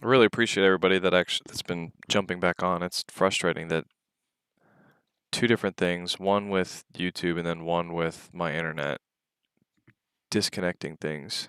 I really appreciate everybody that's been jumping back on. It's frustrating that two different things, one with YouTube and then one with my internet, disconnecting things.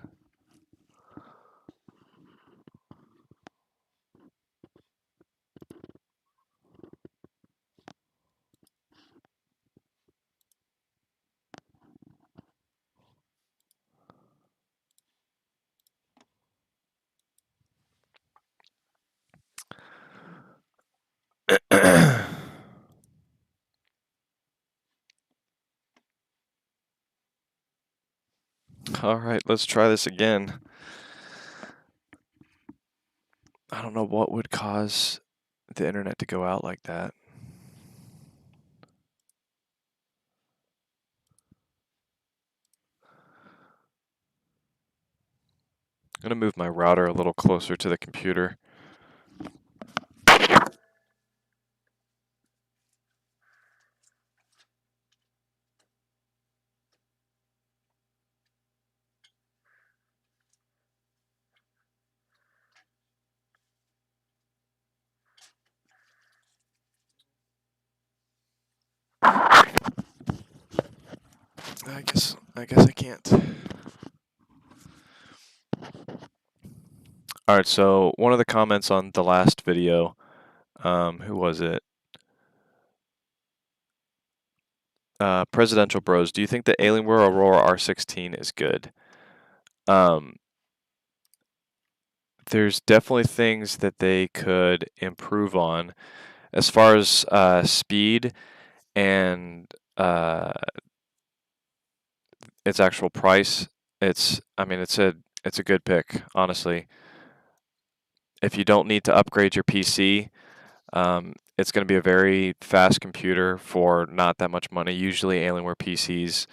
All right, let's try this again. I don't know what would cause the internet to go out like that. I'm gonna move my router a little closer to the computer. I guess I can't. All right, so one of the comments on the last video, who was it? Presidential Bros, do you think the Alienware Aurora R16 is good? There's definitely things that they could improve on as far as speed and its actual price. I mean, it's a good pick, honestly. If you don't need to upgrade your PC, it's going to be a very fast computer for not that much money. Usually, Alienware PCs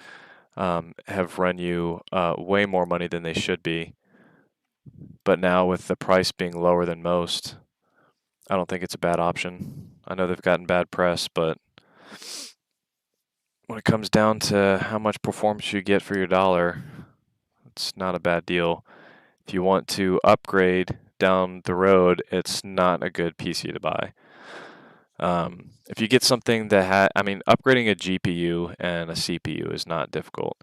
have run you way more money than they should be. But now with the price being lower than most, I don't think it's a bad option. I know they've gotten bad press, but when it comes down to how much performance you get for your dollar, it's not a bad deal. If you want to upgrade down the road, it's not a good PC to buy. If you get something that upgrading a GPU and a CPU is not difficult.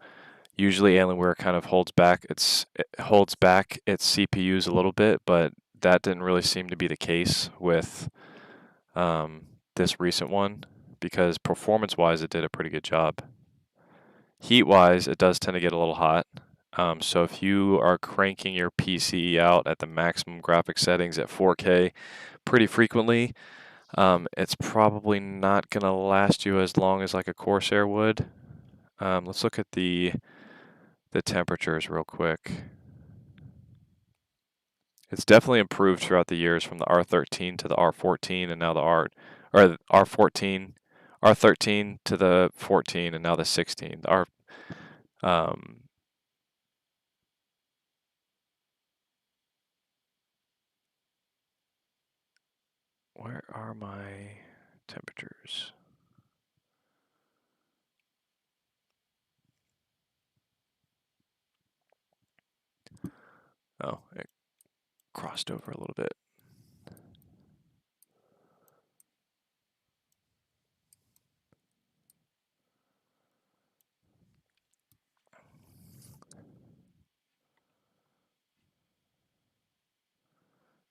Usually Alienware kind of holds back its CPUs a little bit, but that didn't really seem to be the case with this recent one, because performance-wise it did a pretty good job. Heat-wise, it does tend to get a little hot. So if you are cranking your PC out at the maximum graphic settings at 4K pretty frequently, it's probably not going to last you as long as like a Corsair would. Let's look at the temperatures real quick. It's definitely improved throughout the years from the R13 to the R14 and now the R14, R13 to the 14 and now the 16. Where are my temperatures? Oh, it crossed over a little bit.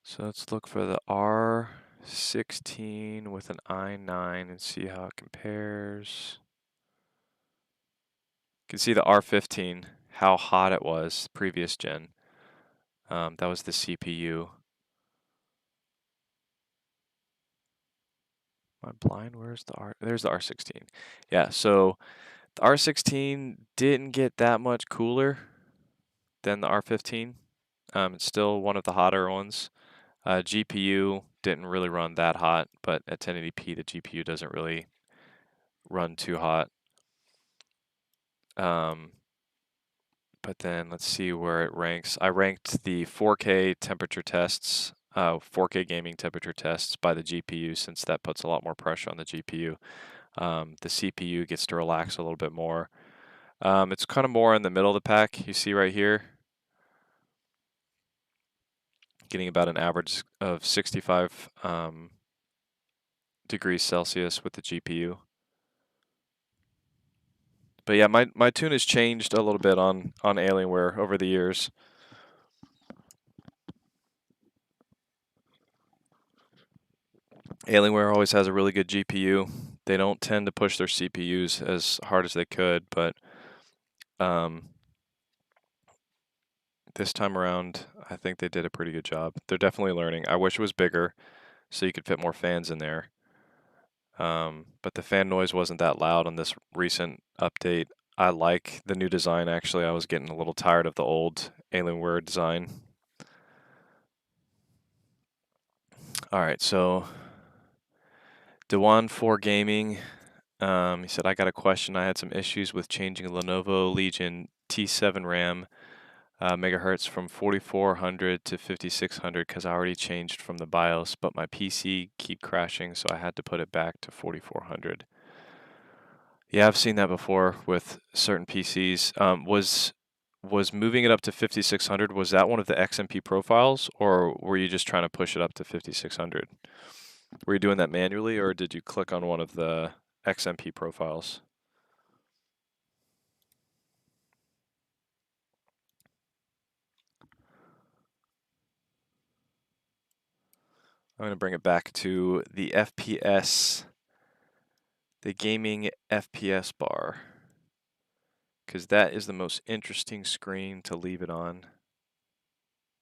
So let's look for the R16 with an i9 and see how it compares. You can see the R15, how hot it was previous gen. That was the CPU. Am I blind? Where's the R? There's the R16. Yeah, so the R16 didn't get that much cooler than the R15. It's still one of the hotter ones. GPU didn't really run that hot, but at 1080p, the GPU doesn't really run too hot. But then let's see where it ranks. I ranked the 4K temperature tests, 4K gaming temperature tests by the GPU, since that puts a lot more pressure on the GPU. The CPU gets to relax a little bit more. It's kind of more in the middle of the pack, you see right here. getting about an average of 65 degrees Celsius with the GPU. But yeah, my tune has changed a little bit on Alienware over the years. Alienware always has a really good GPU. They don't tend to push their CPUs as hard as they could, but this time around, I think they did a pretty good job. They're definitely learning. I wish it was bigger so you could fit more fans in there. But the fan noise wasn't that loud on this recent update. I like the new design, actually. I was getting a little tired of the old Alienware design. All right, so Dewan4 Gaming, he said, I got a question. I had some issues with changing Lenovo Legion T7 RAM megahertz from 4400 to 5600 because I already changed from the BIOS, but my PC keep crashing, so I had to put it back to 4400. Yeah, I've seen that before with certain PCs. Was moving it up to 5600, was that one of the XMP profiles, or were you just trying to push it up to 5600? Were you doing that manually, or did you click on one of the XMP profiles? I'm going to bring it back to the FPS, the gaming FPS bar, because that is the most interesting screen to leave it on,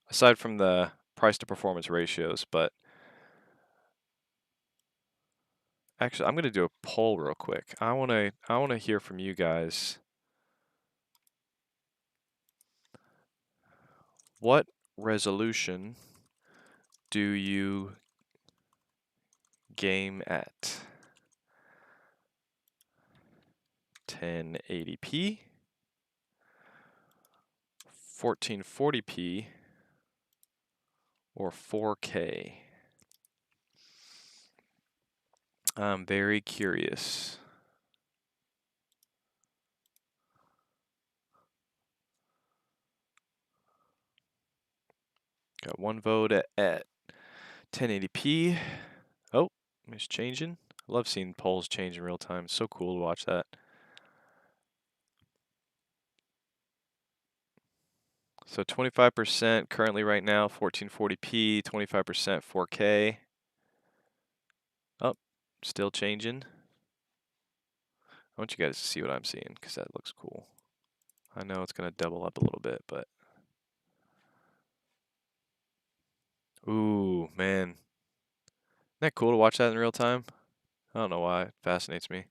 aside from the price to performance ratios. But actually, I'm going to do a poll real quick. I want to hear from you guys. What resolution do you game at? 1080p, 1440p, or 4K? I'm very curious. Got one vote at 1080p. Oh, it's changing. I love seeing polls change in real time. It's so cool to watch that. So 25% currently right now, 1440p, 25% 4K. Oh, still changing. I want you guys to see what I'm seeing because that looks cool. I know it's going to double up a little bit, but. Ooh, man. Isn't that cool to watch that in real time? I don't know why. It fascinates me.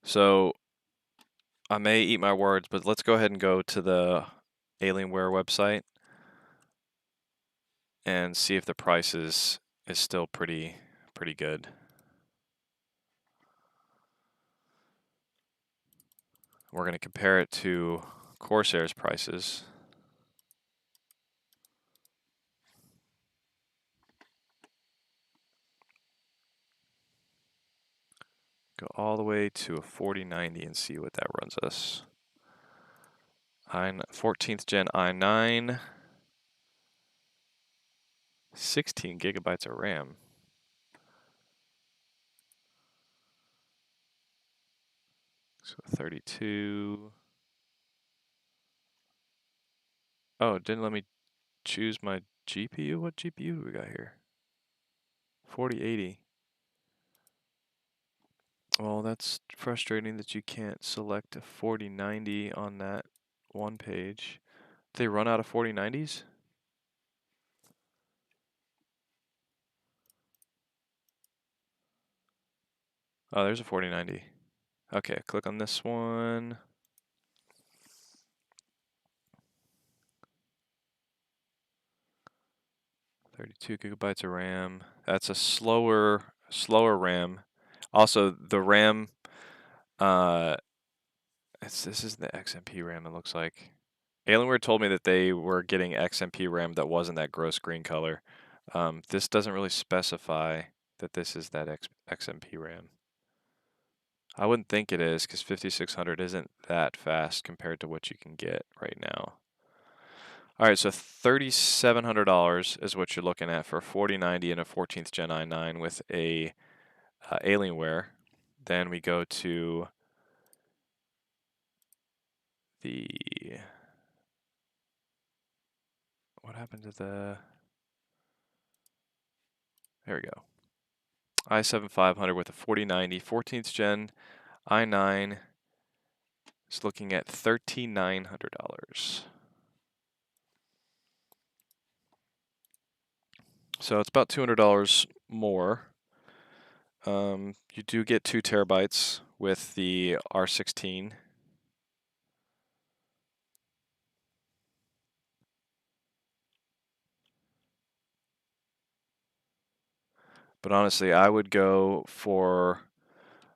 So I may eat my words, but let's go ahead and go to the Alienware website and see if the price is still pretty good. We're going to compare it to Corsair's prices. Go all the way to a 4090 and see what that runs us. 14th gen i9, 16 gigabytes of RAM. So 32. Oh, it didn't let me choose my GPU. What GPU do we got here? 4080. Well, that's frustrating that you can't select a 4090 on that one page. Did they run out of 4090s? Oh, there's a 4090. Okay, click on this one. 32 gigabytes of RAM. That's a slower RAM. Also, the RAM This is the XMP RAM, it looks like. Alienware told me that they were getting XMP RAM that wasn't that gross green color. This doesn't really specify that this is that XMP RAM. I wouldn't think it is, because 5600 isn't that fast compared to what you can get right now. All right, so $3,700 is what you're looking at for a 4090 and a 14th Gen i9 with a Alienware. Then we go to the, what happened to the, there we go. i7 500 with a 4090, 14th Gen i9 is looking at $3,900. So it's about $200 more. You do get 2 terabytes with the R16. But honestly, I would go for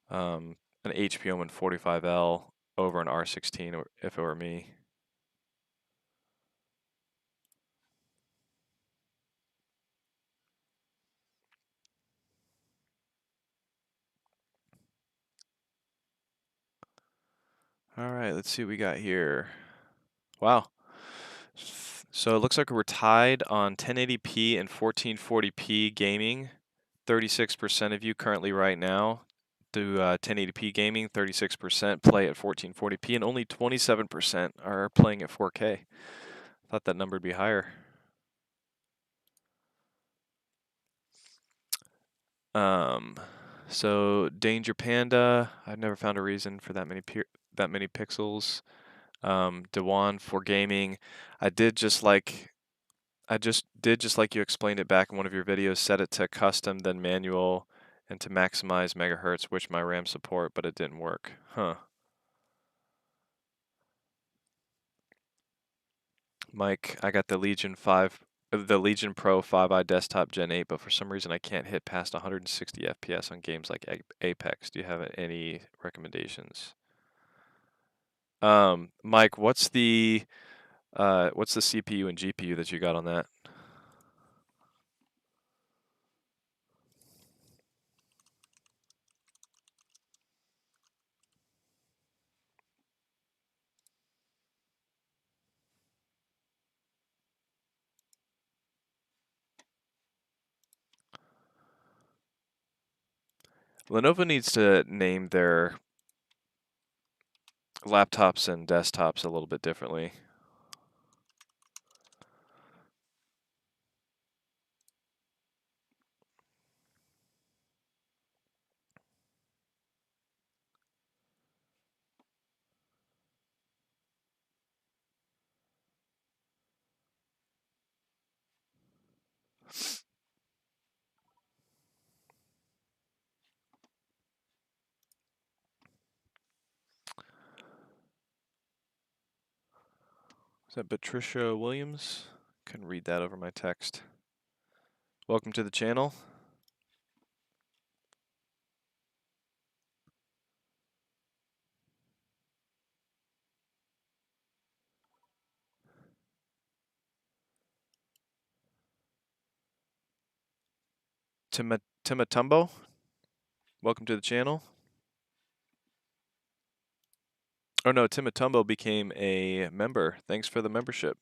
an HP Omen 45L over an R16 if it were me. All right, let's see what we got here. Wow. So it looks like we're tied on 1080p and 1440p gaming. 36% of you currently right now do 1080p gaming, 36% play at 1440p, and only 27% are playing at 4K. Thought that number would be higher. So Danger Panda, I've never found a reason for that many pixels. Dewan for gaming, I just did just like you explained it back in one of your videos, set it to custom, then manual, and to maximize megahertz, which my RAM support, but it didn't work. Huh. Mike, I got the Legion Pro 5i desktop Gen 8, but for some reason I can't hit past 160 FPS on games like Apex. Do you have any recommendations? Mike, what's the CPU and GPU that you got on that? Lenovo needs to name their laptops and desktops a little bit differently. Is that Patricia Williams? Couldn't read that over my text. Welcome to the channel. Timatumbo, welcome to the channel. Oh no, Timatumbo became a member. Thanks for the membership.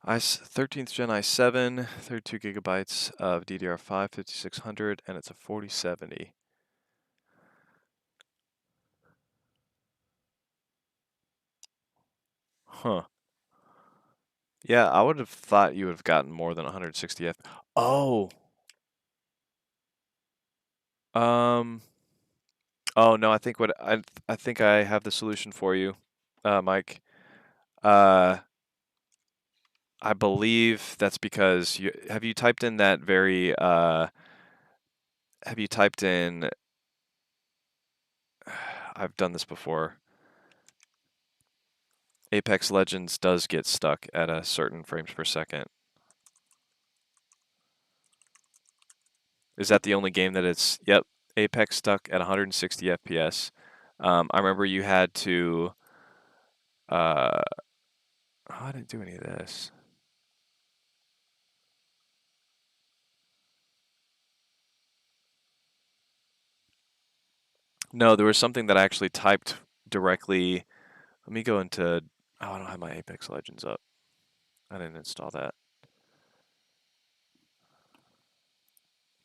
I 13th Gen i7, 32 gigabytes of DDR5 5600, and it's a 4070. Huh. Yeah, I would have thought you would have gotten more than 160 F. Oh. Um. Oh no, I think I think I have the solution for you. Mike. Uh, I believe that's because you typed in that very have you typed in I've done this before. Apex Legends does get stuck at a certain frames per second. Is that the only game that it's, yep, Apex stuck at 160 FPS. I remember you had to, oh, I didn't do any of this. No, there was something that I actually typed directly. Let me go into, oh, I don't have my Apex Legends up. I didn't install that.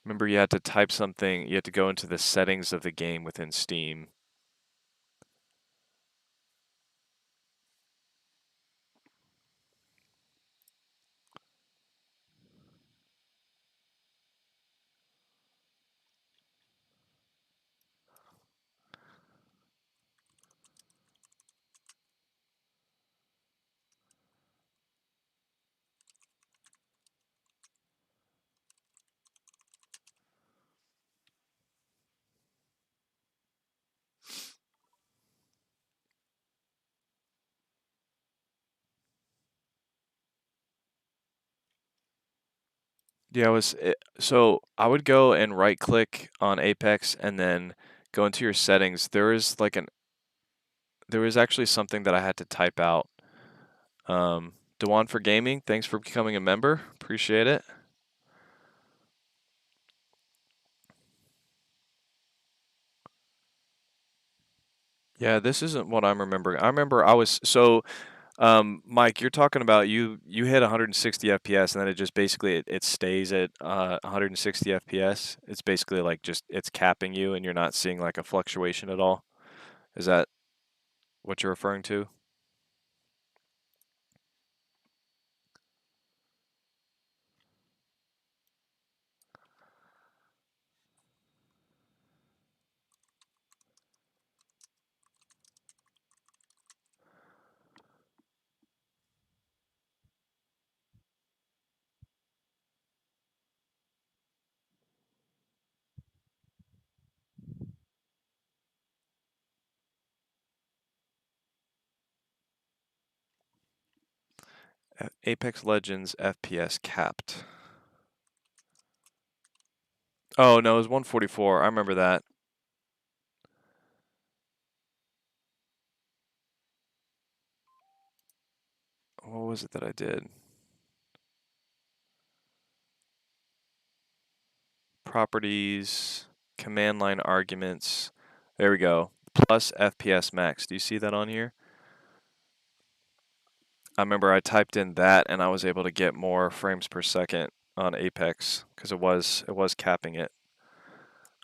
Remember, you had to type something, you had to go into the settings of the game within Steam. Yeah, so I would go and right click on Apex and then go into your settings. There was actually something that I had to type out. Dewan for Gaming, thanks for becoming a member. Appreciate it. Yeah, this isn't what I'm remembering. I remember I was so Mike, you're talking about you hit 160 FPS and then it just basically it stays at 160 FPS. It's basically like just it's capping you and you're not seeing like a fluctuation at all. Is that what you're referring to? Apex Legends FPS capped. Oh no, it was 144. I remember that. What was it that I did? Properties, command line arguments. There we go. Plus FPS max. Do you see that on here? I remember I typed in that and I was able to get more frames per second on Apex because it was capping it.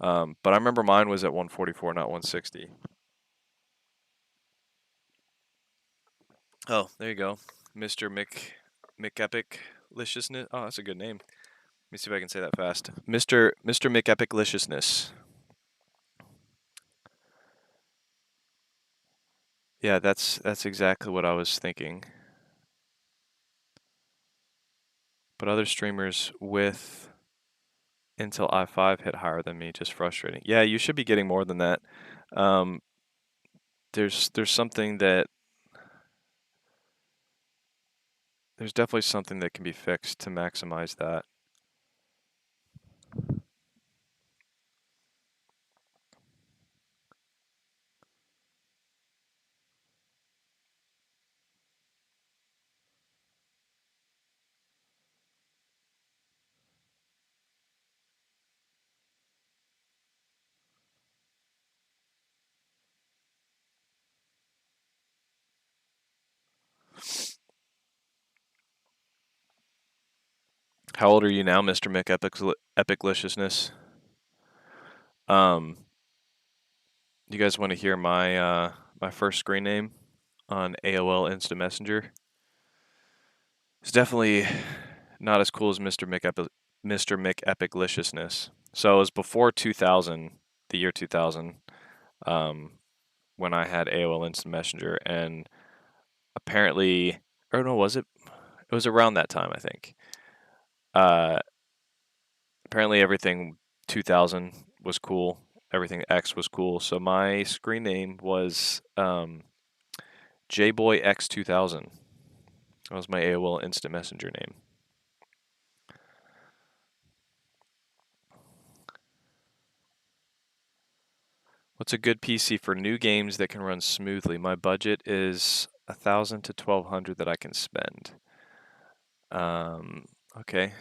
But I remember mine was at 144, not 160. Oh, there you go, Mr. McEpicliciousness. Oh, that's a good name. Let me see if I can say that fast. Mr. McEpicliciousness. Yeah, that's exactly what I was thinking. But other streamers with Intel i5 hit higher than me, just frustrating. Yeah, you should be getting more than that. Um, there's something that there's definitely something that can be fixed to maximize that. How old are you now, Mr. McEpicliciousness? Um, you guys want to hear my first screen name on AOL Instant Messenger? It's definitely not as cool as Mr. McEpicliciousness. So it was before 2000, the year 2000, um, when I had AOL Instant Messenger, and apparently, or no, was it? It was around that time, I think. Uh, apparently everything 2000 was cool. Everything X was cool. So my screen name was JBoyX2000. That was my AOL Instant Messenger name. What's a good PC for new games that can run smoothly? My budget is 1,000 to 1,200 that I can spend. Okay.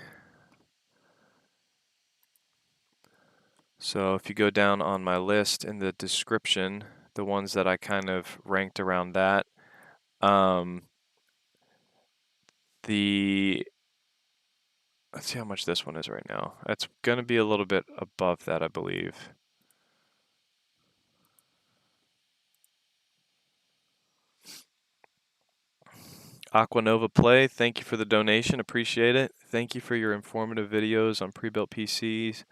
So if you go down on my list in the description, the ones that I kind of ranked around that, the let's see how much this one is right now. It's going to be a little bit above that, I believe. Aquanova Play, thank you for the donation. Appreciate it. Thank you for your informative videos on pre-built PCs.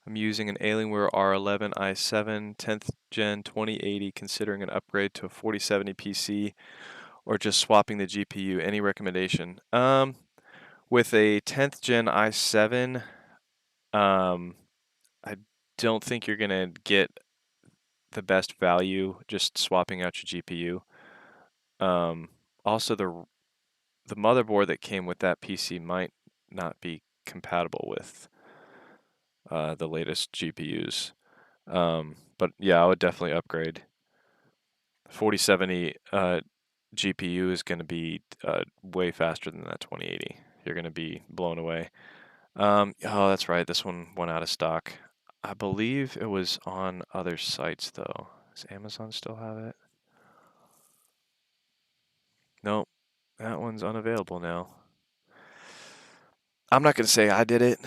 I'm using an Alienware R11 i7 10th Gen 2080, considering an upgrade to a 4070 PC or just swapping the GPU. Any recommendation? With a 10th Gen i7, I don't think you're going to get the best value just swapping out your GPU. Also, the motherboard that came with that PC might not be compatible with the latest GPUs. But yeah, I would definitely upgrade. 4070 GPU is going to be way faster than that 2080. You're going to be blown away. Oh, that's right. This one went out of stock. I believe it was on other sites though. Does Amazon still have it? Nope, that one's unavailable now. I'm not going to say I did it,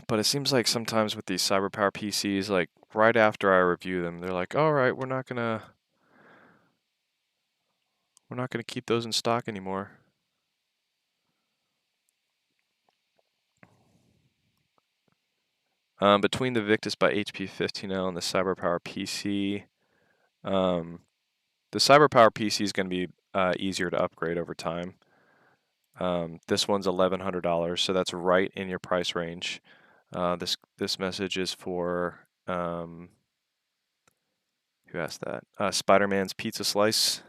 but it seems like sometimes with these CyberPower PCs, like right after I review them, they're like, "All right, we're not gonna keep those in stock anymore." Between the Victus by HP 15L and the CyberPower PC, the CyberPower PC is going to be easier to upgrade over time. This one's $1,100, so that's right in your price range. This message is for who asked that? Spider-Man's Pizza Slice.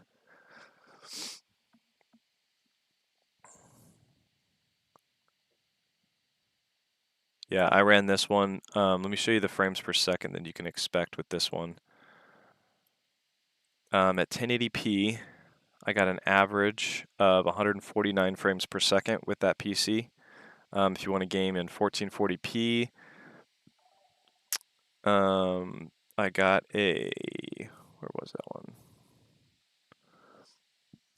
Yeah, I ran this one. Let me show you the frames per second that you can expect with this one. At 1080p, I got an average of 149 frames per second with that PC. If you want to game in 1440p, I got where was that one?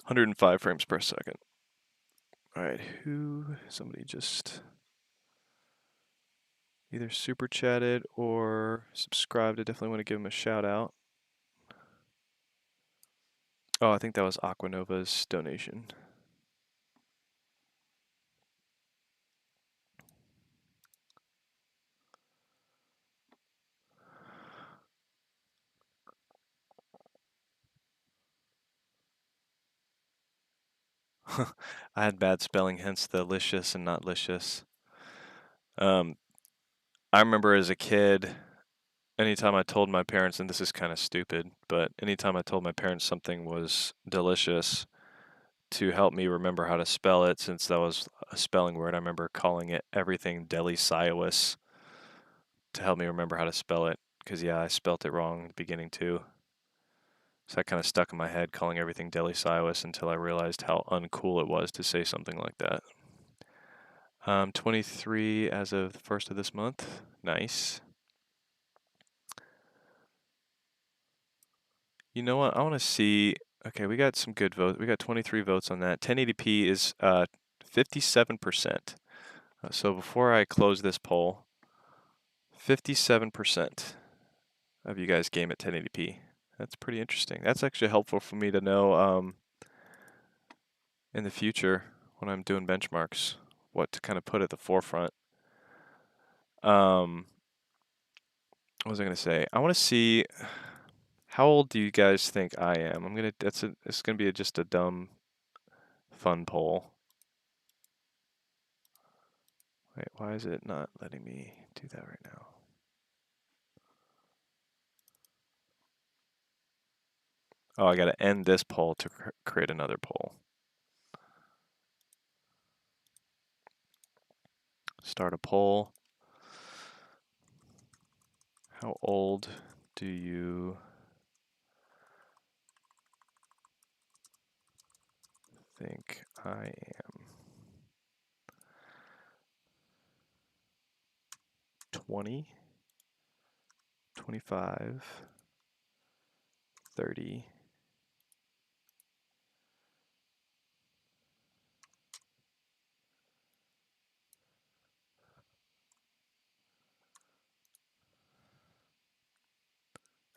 105 frames per second. All right, somebody just either super chatted or subscribed. I definitely want to give them a shout out. Oh, I think that was Aquanova's donation. I had bad spelling, hence the licious and not licious. I remember as a kid, anytime I told my parents, and this is kind of stupid, but anytime I told my parents something was delicious, to help me remember how to spell it, since that was a spelling word, I remember calling it everything deliciousous to help me remember how to spell it. Because, yeah, I spelt it wrong in the beginning, too. So I kind of stuck in my head calling everything delicioous until I realized how uncool it was to say something like that. 23 as of the first of this month. Nice. You know what? I want to see. Okay, we got some good votes. We got 23 votes on that. 1080p is 57%. So before I close this poll, 57% of you guys game at 1080p. That's pretty interesting. That's actually helpful for me to know in the future when I'm doing benchmarks, what to kind of put at the forefront. What was I gonna say? I want to see how old do you guys think I am? It's gonna be just a dumb fun pole. Wait, why is it not letting me do that right now? Oh, I got to end this poll to create another poll. Start a poll. How old do you think I am? 20, 25, 30.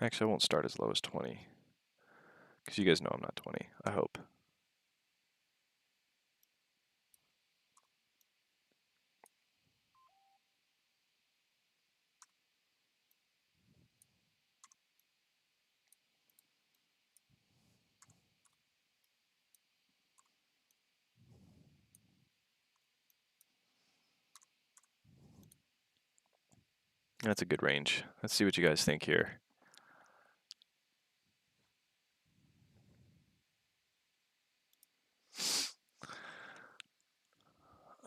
Actually, I won't start as low as 20, because you guys know I'm not 20, I hope. That's a good range. Let's see what you guys think here.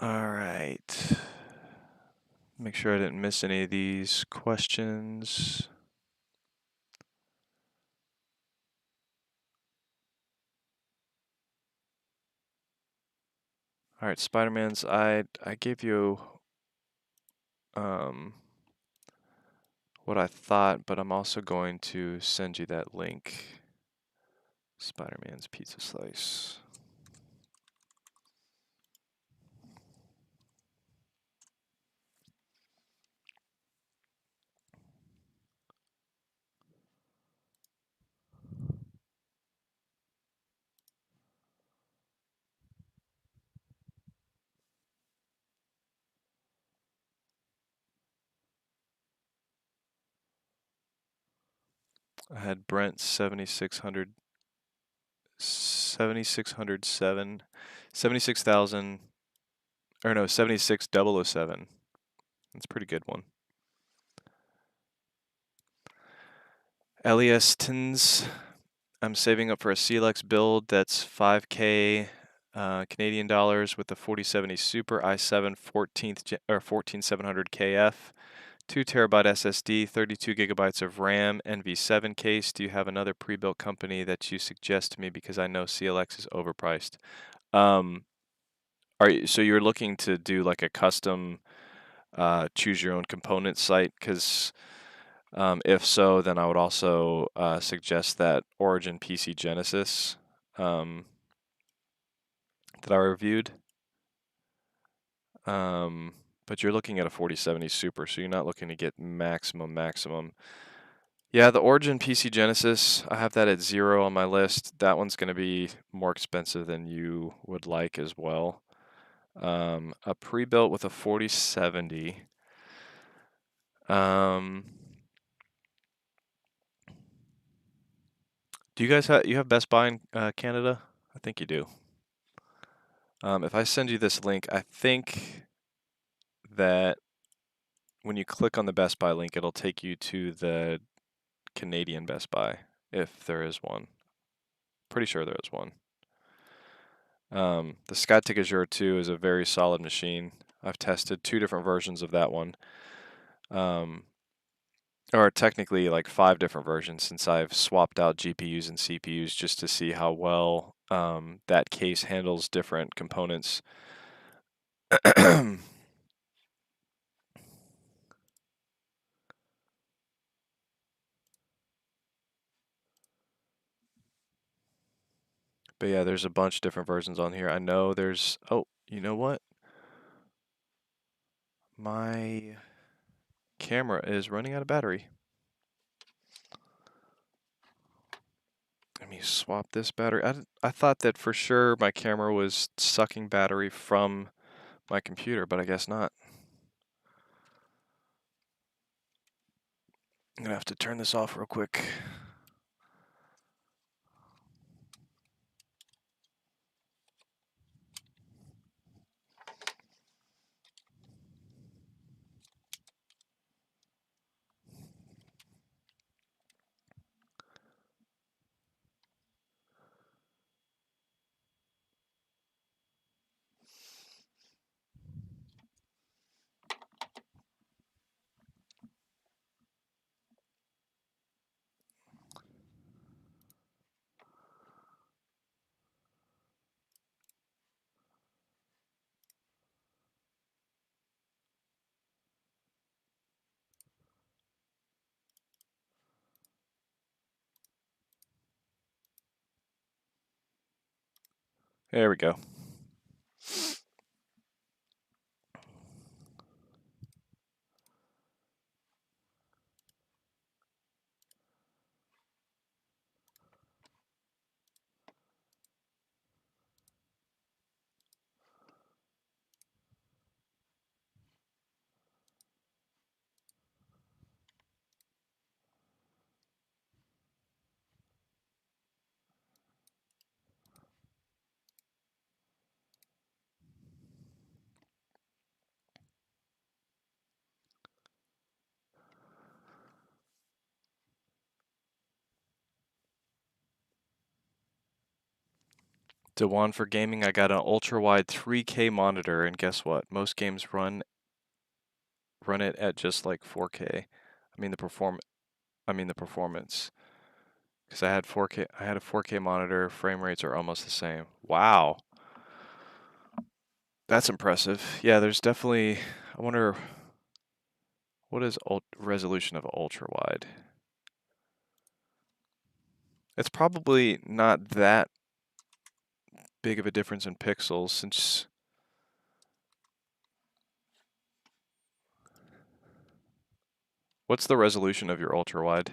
All right. Make sure I didn't miss any of these questions. All right, Spider-Man's, I gave you what I thought, but I'm also going to send you that link. Spider-Man's Pizza Slice. I had Brent 7600, 7607, 76,000, or no, 76007. That's a pretty good one. Elias Tins, I'm saving up for a CLX build that's 5K Canadian dollars with the 4070 Super i7 14700 KF, 2 terabyte SSD, 32 gigabytes of RAM, NV7 case. Do you have another pre-built company that you suggest to me because I know CLX is overpriced? So you're looking to do like a custom choose your own component site? Because if so, then I would also suggest that Origin PC Genesis that I reviewed. But you're looking at a 4070 Super, so you're not looking to get maximum. Yeah, the Origin PC Genesis, I have that at 0 on my list. That one's going to be more expensive than you would like as well. A pre-built with a 4070. Do you guys have Best Buy in Canada? I think you do. If I send you this link, I think that when you click on the Best Buy link, it'll take you to the Canadian Best Buy, if there is one. Pretty sure there is one. The SkyTick Azure 2 is a very solid machine. I've tested 2 different versions of that one. Or technically like 5 different versions, since I've swapped out GPUs and CPUs just to see how well that case handles different components. But yeah, there's a bunch of different versions on here. I know there's, oh, you know what? My camera is running out of battery. Let me swap this battery. I thought that for sure my camera was sucking battery from my computer, but I guess not. I'm gonna have to turn this off real quick. There we go. Dewan, for gaming, I got an ultra-wide 3K monitor, and guess what? Most games run it at just like 4K. I mean the performance. Because I had 4K, I had a 4K monitor. Frame rates are almost the same. Wow, that's impressive. Yeah, there's definitely. I wonder what is resolution of ultra-wide. It's probably not that big of a difference in pixels since. What's the resolution of your ultra-wide?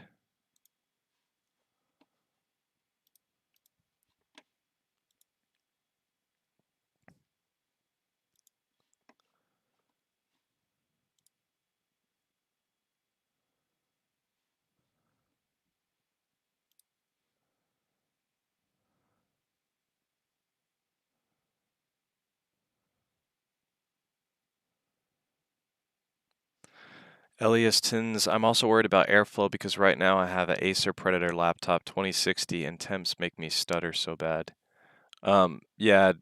Elias Tins, I'm also worried about airflow because right now I have an Acer Predator laptop 2060 and temps make me stutter so bad. Yeah,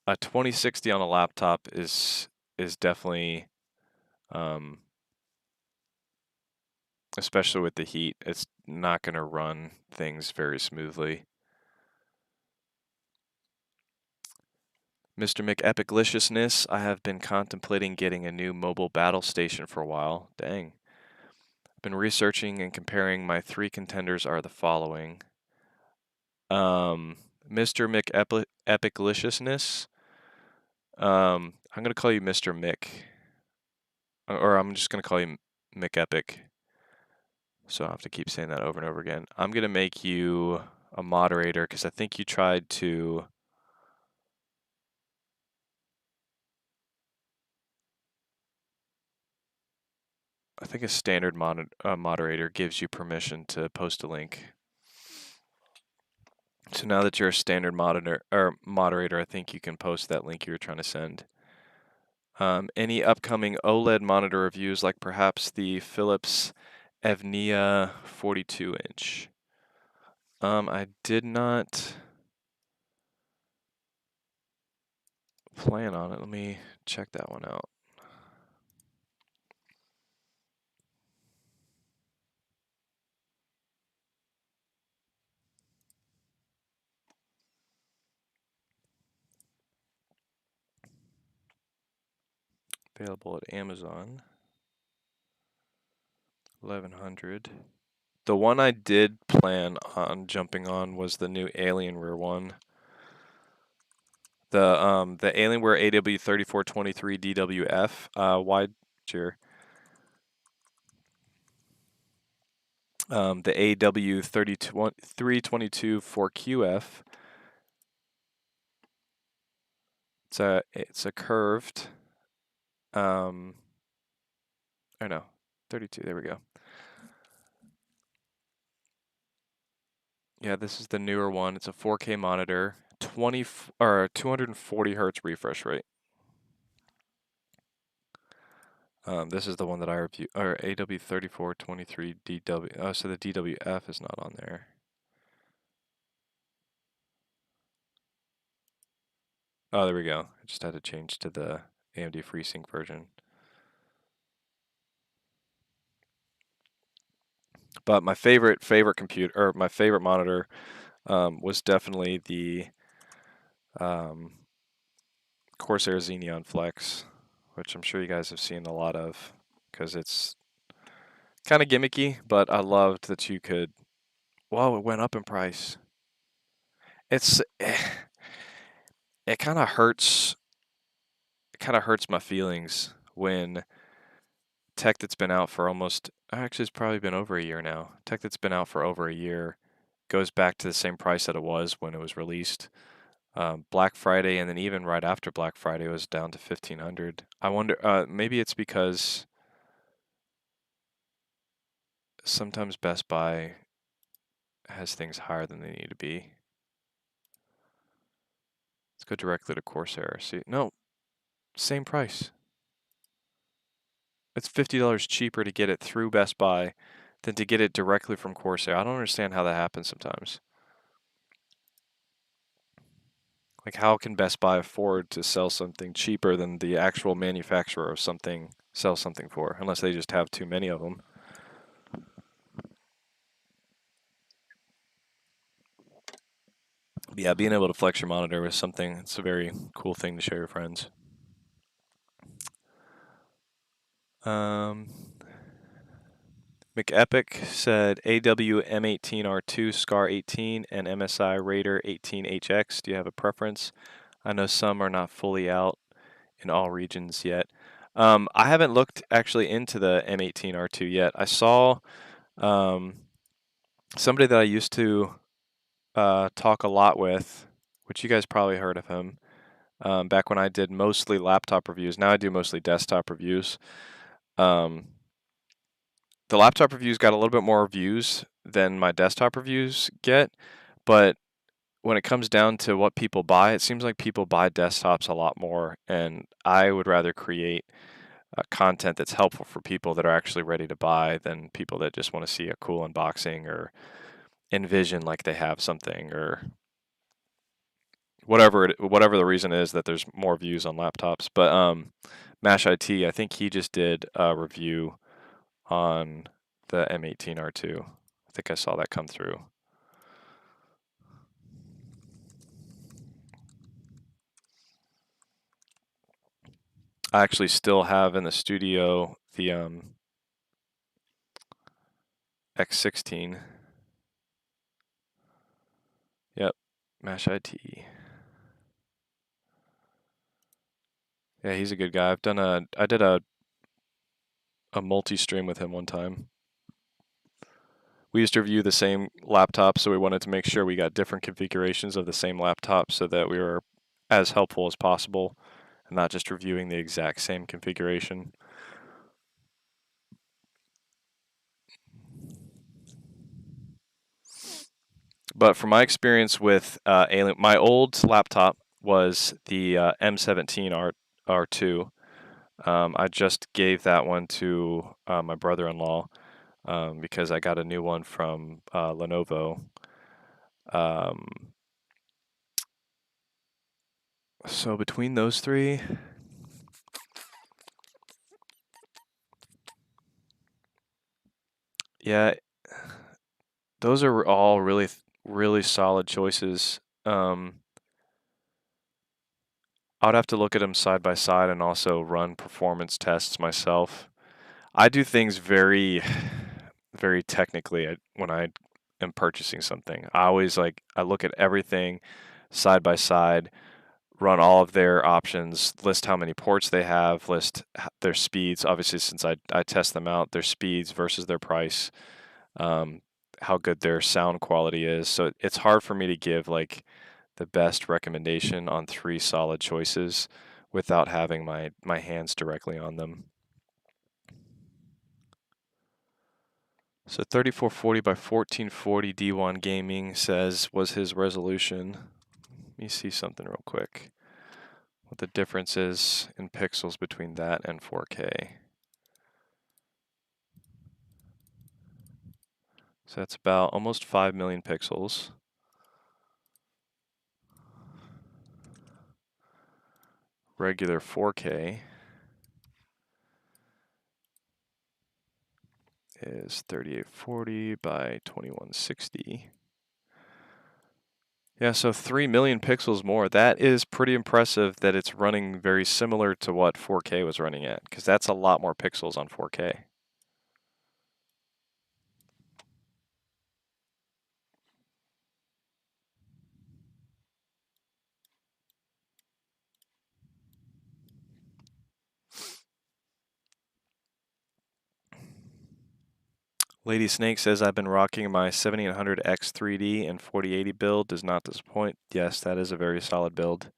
a 2060 on a laptop is definitely, um, especially with the heat, it's not going to run things very smoothly. Mr. McEpicliciousness, I have been contemplating getting a new mobile battle station for a while. Dang. I've been researching and comparing. My three contenders are the following. Mr. McEpicliciousness. I'm gonna call you Mr. Mick, or I'm just gonna call you McEpic. So I have to keep saying that over and over again. I'm gonna make you a moderator because I think you tried to. I think a standard moderator gives you permission to post a link. So now that you're a standard moderator, I think you can post that link you were trying to send. Any upcoming OLED monitor reviews, like perhaps the Philips Evnia 42-inch? I did not plan on it. Let me check that one out. Available at Amazon. 1100. The one I did plan on jumping on was the new Alienware one. The Alienware AW3423 DWF wide chair. The AW3322 4QF. It's a curved. Oh no, 32. There we go. Yeah, this is the newer one. It's a 4K monitor, 240 hertz refresh rate. This is the one that I review, or AW3423 DW. Oh, so the DWF is not on there. Oh, there we go. I just had to change to the AMD FreeSync version. But my favorite computer, or my favorite monitor, was definitely the Corsair Xeneon Flex, which I'm sure you guys have seen a lot of because it's kind of gimmicky, but I loved that you could. Whoa, it went up in price. It's it kind of hurts. It kind of hurts my feelings when tech that's been out for almost, actually, it's probably been over a year now. Tech that's been out for over a year goes back to the same price that it was when it was released. Black Friday, and then even right after Black Friday, it was down to 1,500. I wonder, maybe it's because sometimes Best Buy has things higher than they need to be. Let's go directly to Corsair. See, no, same price. It's $50 cheaper to get it through Best Buy than to get it directly from Corsair. I don't understand how that happens sometimes. Like, how can Best Buy afford to sell something cheaper than the actual manufacturer of something sells something for, unless they just have too many of them? But yeah, being able to flex your monitor is something, it's a very cool thing to share with friends. McEpic said AW M18R2 SCAR 18 and MSI Raider 18HX. Do you have a preference? I know some are not fully out in all regions yet. I haven't looked actually into the M18R2 yet. I saw somebody that I used to talk a lot with, which you guys probably heard of him, back when I did mostly laptop reviews. Now I do mostly desktop reviews. The laptop reviews got a little bit more views than my desktop reviews get, but when it comes down to what people buy, it seems like people buy desktops a lot more, and I would rather create content that's helpful for people that are actually ready to buy than people that just want to see a cool unboxing or envision like they have something, or whatever the reason is that there's more views on laptops. But Mash IT, I think he just did a review on the M18R2. I think I saw that come through. I actually still have in the studio the X16. Yep, Mash IT. Yeah, he's a good guy. I did a multi-stream with him one time. We used to review the same laptop, so we wanted to make sure we got different configurations of the same laptop so that we were as helpful as possible and not just reviewing the exact same configuration. But from my experience with Alien, my old laptop was the M17R2. I just gave that one to my brother-in-law because I got a new one from Lenovo. So between those three, yeah, those are all really solid choices. I would have to look at them side by side and also run performance tests myself. I do things very technically when I am purchasing something. I look at everything side by side, run all of their options, list how many ports they have, list their speeds. Obviously, since I test them out, their speeds versus their price, how good their sound quality is. So it's hard for me to give like the best recommendation on three solid choices without having my hands directly on them. So 3440 by 1440 D1 Gaming says was his resolution. Let me see something real quick. What the difference is in pixels between that and 4K. So that's about almost 5 million pixels. Regular 4K is 3840 by 2160. Yeah, so 3 million pixels more. That is pretty impressive that it's running very similar to what 4K was running at, because that's a lot more pixels on 4K. Lady Snake says, I've been rocking my 7800X 3D and 4080 build. Does not disappoint. Yes, that is a very solid build.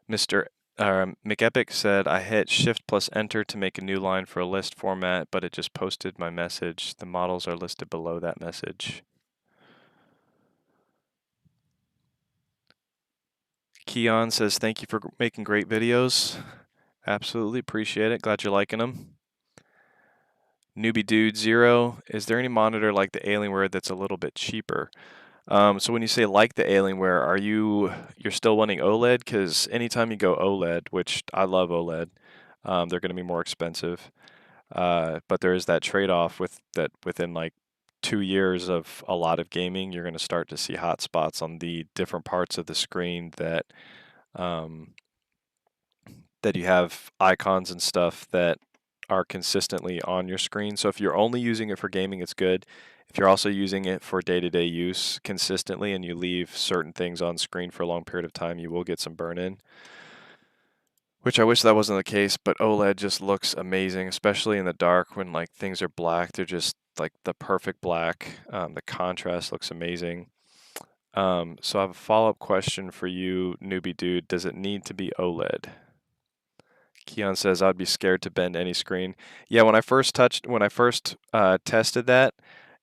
Mr. McEpic said, I hit Shift plus Enter to make a new line for a list format, but it just posted my message. The models are listed below that message. Keon says, thank you for making great videos. Absolutely appreciate it. Glad you're liking them. Newbie Dude Zero, is there any monitor like the Alienware that's a little bit cheaper? So when you say like the Alienware, you're still wanting OLED? Because anytime you go OLED, which I love OLED, they're going to be more expensive. But there is that trade-off with that within like 2 years of a lot of gaming, you're going to start to see hot spots on the different parts of the screen um, that you have icons and stuff that are consistently on your screen. So if you're only using it for gaming, it's good. If you're also using it for day-to-day use consistently and you leave certain things on screen for a long period of time, you will get some burn-in. Which I wish that wasn't the case, but OLED just looks amazing, especially in the dark when like things are black. They're just like the perfect black. The contrast looks amazing. So I have a follow-up question for you, newbie dude. Does it need to be OLED? Keon says I'd be scared to bend any screen. Yeah, when I first tested that,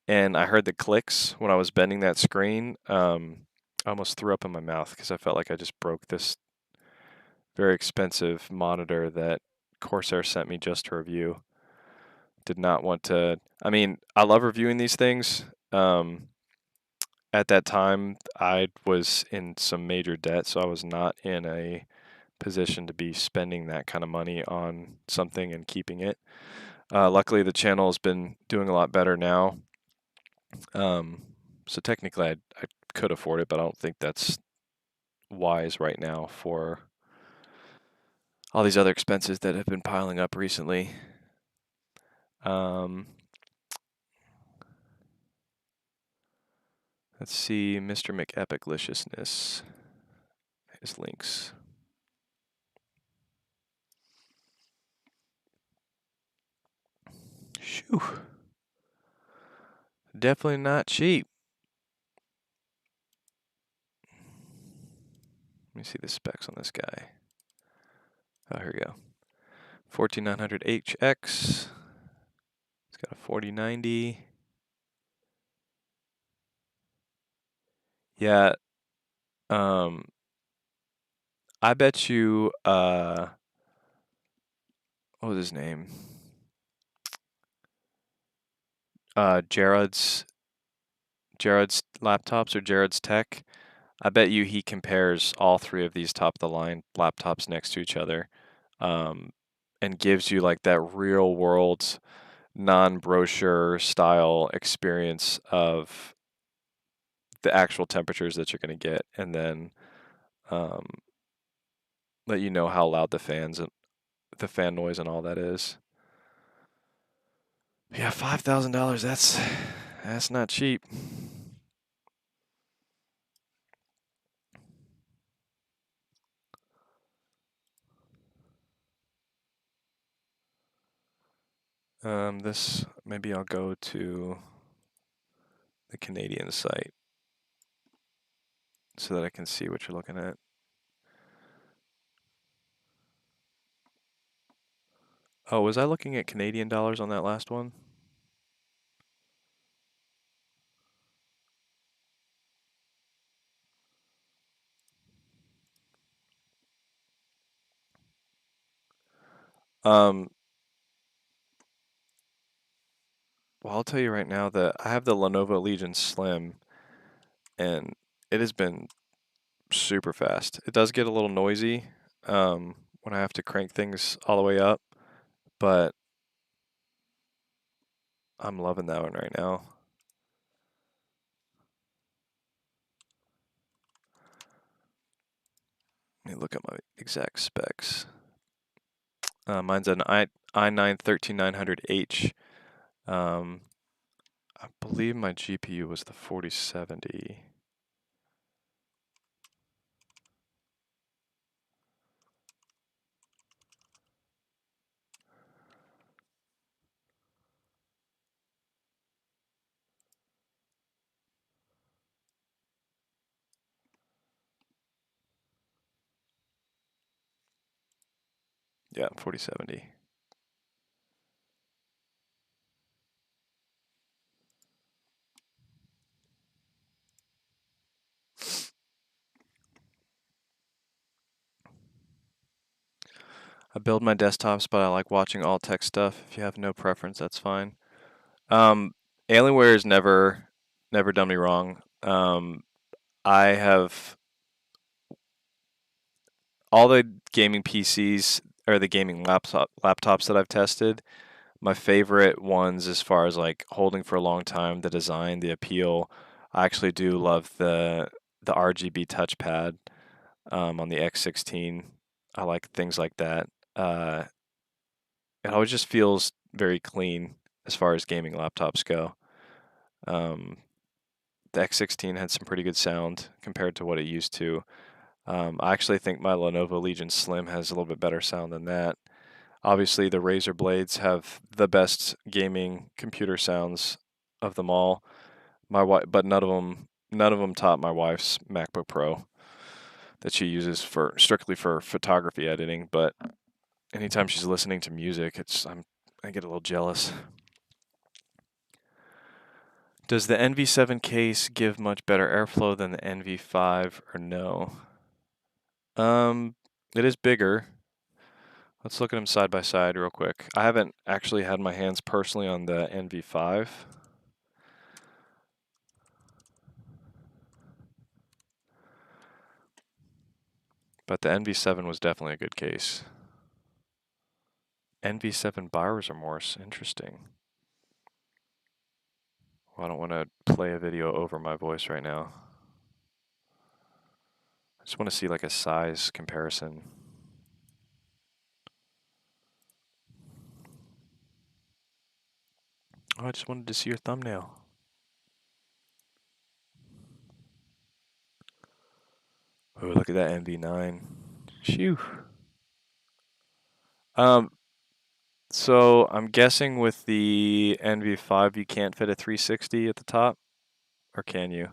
and I heard the clicks when I was bending that screen, I almost threw up in my mouth because I felt like I just broke this very expensive monitor that Corsair sent me just to review. Did not want to. I mean, I love reviewing these things. At that time, I was in some major debt, so I was not in a position to be spending that kind of money on something and keeping it. Luckily, the channel has been doing a lot better now. So technically, I could afford it, but I don't think that's wise right now for all these other expenses that have been piling up recently. Let's see, Mr. McEpicliciousness, his links. Shoo. Definitely not cheap. Let me see the specs on this guy. Oh, here we go. 14900HX. It's got a 4090. Yeah. I bet you, what was his name? Jared's laptops or Jared's Tech. I bet you he compares all three of these top of the line laptops next to each other, and gives you like that real world non-brochure style experience of the actual temperatures that you're going to get, and then let you know how loud the fan noise and all that is. Yeah, $5,000. That's not cheap. This maybe I'll go to the Canadian site so that I can see what you're looking at. Oh, was I looking at Canadian dollars on that last one? Well, I'll tell you right now that I have the Lenovo Legion Slim, and it has been super fast. It does get a little noisy when I have to crank things all the way up, but I'm loving that one right now. Let me look at my exact specs. Mine's an i9-13900H. I believe my GPU was the 4070. Yeah, 4070. I build my desktops, but I like watching all tech stuff. If you have no preference, that's fine. Um, Alienware has never done me wrong. I have all the gaming PCs or the gaming laptops that I've tested. My favorite ones, as far as like holding for a long time, the design, the appeal. I actually do love the RGB touchpad on the X16. I like things like that. Uh, it always just feels very clean as far as gaming laptops go. Um, the X16 had some pretty good sound compared to what it used to. I actually think my Lenovo Legion Slim has a little bit better sound than that. Obviously, the Razer Blades have the best gaming computer sounds of them all. My wife, but none of them top my wife's MacBook Pro that she uses for strictly for photography editing. But anytime she's listening to music, I get a little jealous. Does the NV7 case give much better airflow than the NV5 or no? It is bigger. Let's look at them side by side real quick. I haven't actually had my hands personally on the NV5. But the NV7 was definitely a good case. NV7 buyer's remorse, interesting. Well, I don't want to play a video over my voice right now. I just want to see like a size comparison. Oh, I just wanted to see your thumbnail. Oh, look at that NV9. Phew. Um, so I'm guessing with the NV5 you can't fit a 360 at the top, or can you?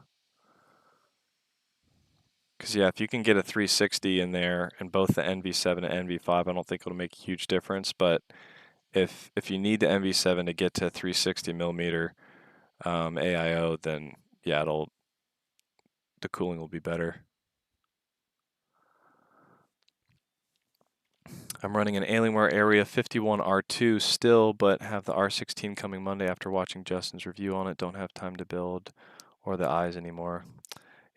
Because yeah, if you can get a 360 in there in both the NV7 and NV5, I don't think it'll make a huge difference. But if you need the NV7 to get to 360 millimeter AIO, then yeah, the cooling will be better. I'm running an Alienware Area 51 R2 still, but have the R16 coming Monday after watching Justin's review on it. Don't have time to build or the eyes anymore.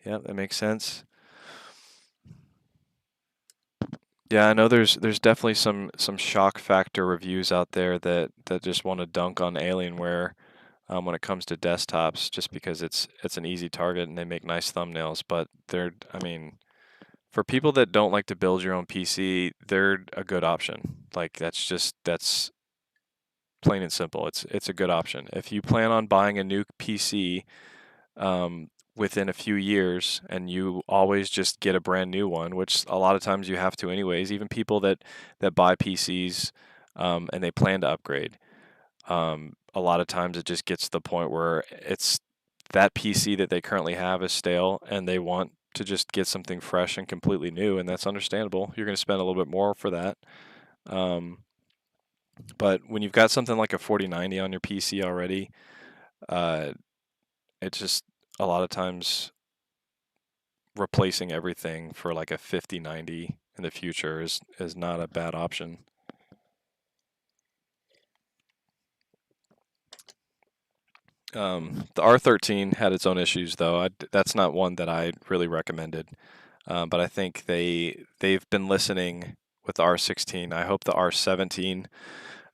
Yeah, that makes sense. Yeah, I know there's definitely some shock factor reviews out there that just want to dunk on Alienware when it comes to desktops, just because it's an easy target and they make nice thumbnails. But I mean, for people that don't like to build your own PC, they're a good option. Like that's plain and simple. It's a good option. If you plan on buying a new PC within a few years and you always just get a brand new one, which a lot of times you have to anyways, even people that buy PCs and they plan to upgrade, a lot of times it just gets to the point where it's that PC that they currently have is stale and they want to just get something fresh and completely new, and that's understandable. You're going to spend a little bit more for that. Um, but when you've got something like a 4090 on your PC already, uh, it's just a lot of times replacing everything for like a 5090 in the future is not a bad option. The R13 had its own issues though. That's not one that I really recommended. But I think they've been listening with the R16. I hope the R17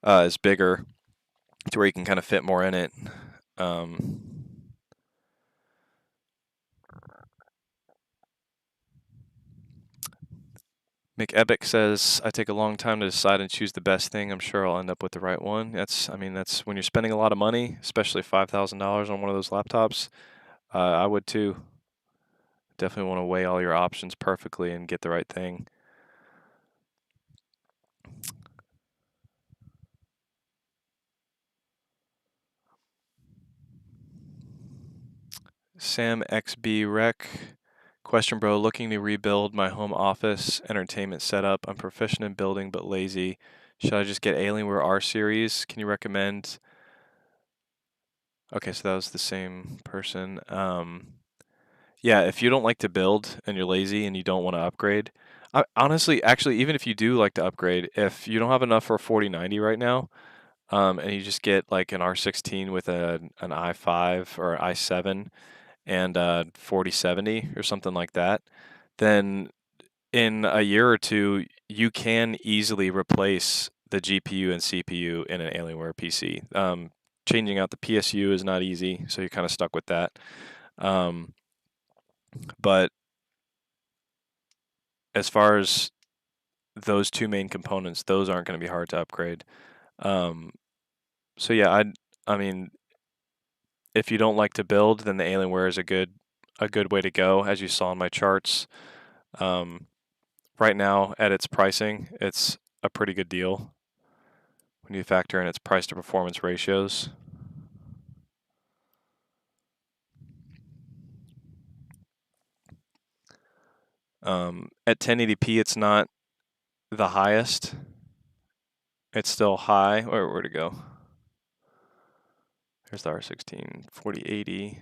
is bigger to where you can kind of fit more in it. Um, McEpic says, I take a long time to decide and choose the best thing. I'm sure I'll end up with the right one. That's when you're spending a lot of money, especially $5,000 on one of those laptops. I would too. Definitely want to weigh all your options perfectly and get the right thing. Sam XB Rec Question, bro. Looking to rebuild my home office entertainment setup. I'm proficient in building but lazy. Should I just get Alienware R series? Can you recommend? Okay, so that was the same person. Yeah, if you don't like to build and you're lazy and you don't want to upgrade, honestly, actually, even if you do like to upgrade, if you don't have enough for a 4090 right now, and you just get like an R16 with an i5 or i7 and 4070 or something like that, then in a year or two, you can easily replace the GPU and CPU in an Alienware PC. Changing out the PSU is not easy, so you're kind of stuck with that. But as far as those two main components, those aren't going to be hard to upgrade. So yeah, I mean, if you don't like to build, then the Alienware is a good way to go. As you saw in my charts, right now at its pricing, it's a pretty good deal when you factor in its price to performance ratios. At 1080p, it's not the highest. It's still high. Where'd it go? Here's the R16, 4080.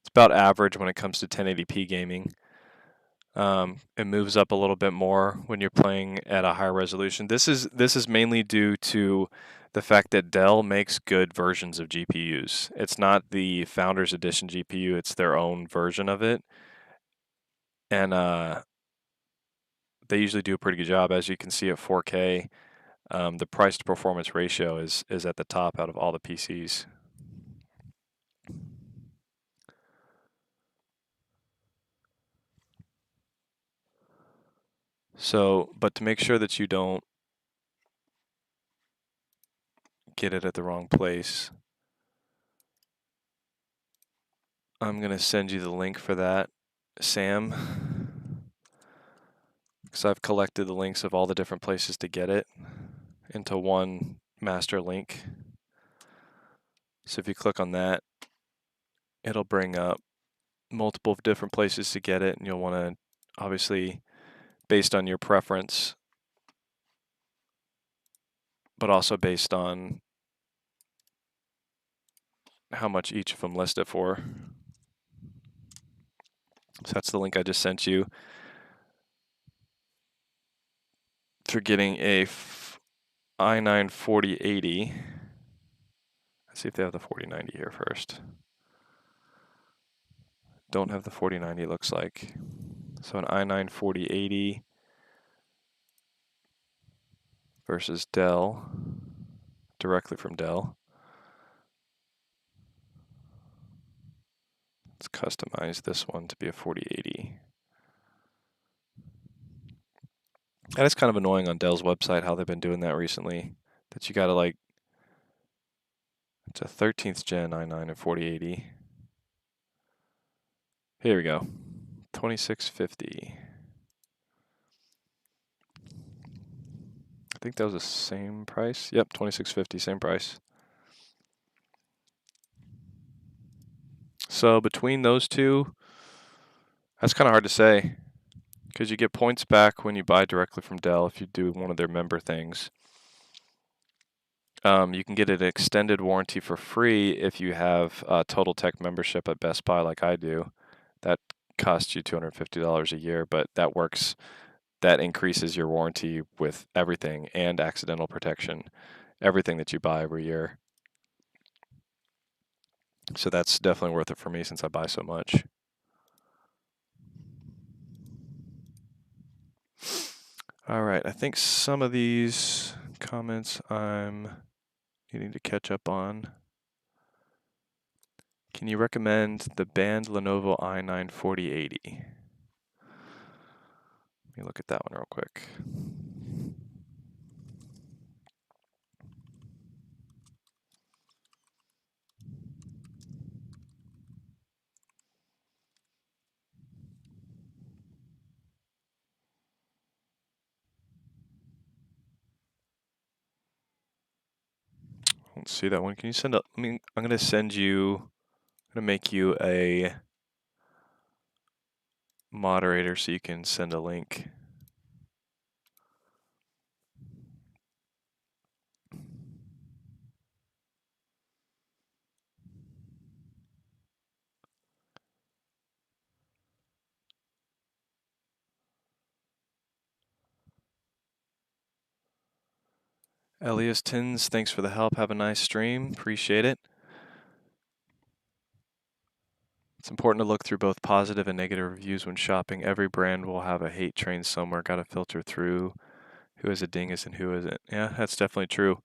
It's about average when it comes to 1080p gaming. It moves up a little bit more when you're playing at a higher resolution. This is mainly due to the fact that Dell makes good versions of GPUs. It's not the Founders Edition GPU, it's their own version of it. And they usually do a pretty good job. As you can see at 4K, the price to performance ratio is at the top out of all the PCs. So, but to make sure that you don't get it at the wrong place, I'm going to send you the link for that, Sam, because I've collected the links of all the different places to get it into one master link. So if you click on that, it'll bring up multiple different places to get it, and you'll want to, obviously, based on your preference, but also based on how much each of them list it for. So that's the link I just sent you for getting a i9 4080. Let's see if they have the 4090 here first. Don't have the 4090, it looks like. So an i9 4080 versus Dell, directly from Dell. Let's customize this one to be a 4080. That is kind of annoying on Dell's website how they've been doing that recently. That you gotta like, it's a 13th gen i9 and 4080. Here we go, 2650. I think that was the same price. Yep, 2650, same price. So between those two, that's kind of hard to say because you get points back when you buy directly from Dell if you do one of their member things. You can get an extended warranty for free if you have a Total Tech membership at Best Buy like I do. That costs you $250 a year, but that increases your warranty with everything and accidental protection, everything that you buy every year. So that's definitely worth it for me since I buy so much. All right, I think some of these comments I'm needing to catch up on. Can you recommend the banned Lenovo i9 4080? Let me look at that one real quick. Let's see that one. Can you send I'm going to send you, I'm going to make you a moderator so you can send a link. Elias Tins, thanks for the help. Have a nice stream. Appreciate it. It's important to look through both positive and negative reviews when shopping. Every brand will have a hate train somewhere. Got to filter through who is a dingus and who isn't. Yeah, that's definitely true.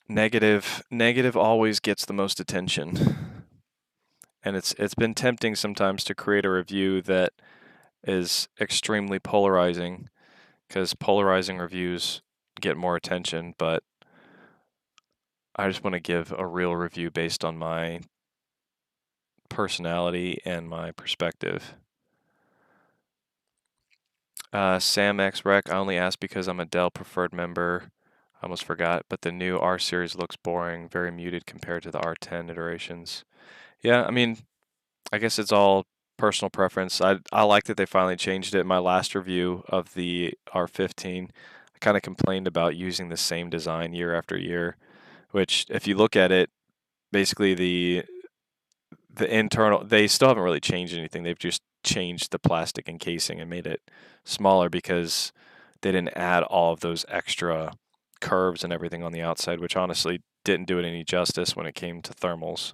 Negative always gets the most attention. And it's been tempting sometimes to create a review that is extremely polarizing, because polarizing reviews get more attention, but I just want to give a real review based on my personality and my perspective. Sam X Rec, I only asked because I'm a Dell preferred member. I almost forgot, but the new R series looks boring, very muted compared to the R10 iterations. Yeah, I mean, I guess it's all personal preference. I like that they finally changed it. In my last review of the R15, I kind of complained about using the same design year after year, which if you look at it, basically the internal, they still haven't really changed anything. They've just changed the plastic encasing and made it smaller because they didn't add all of those extra curves and everything on the outside, which honestly didn't do it any justice when it came to thermals.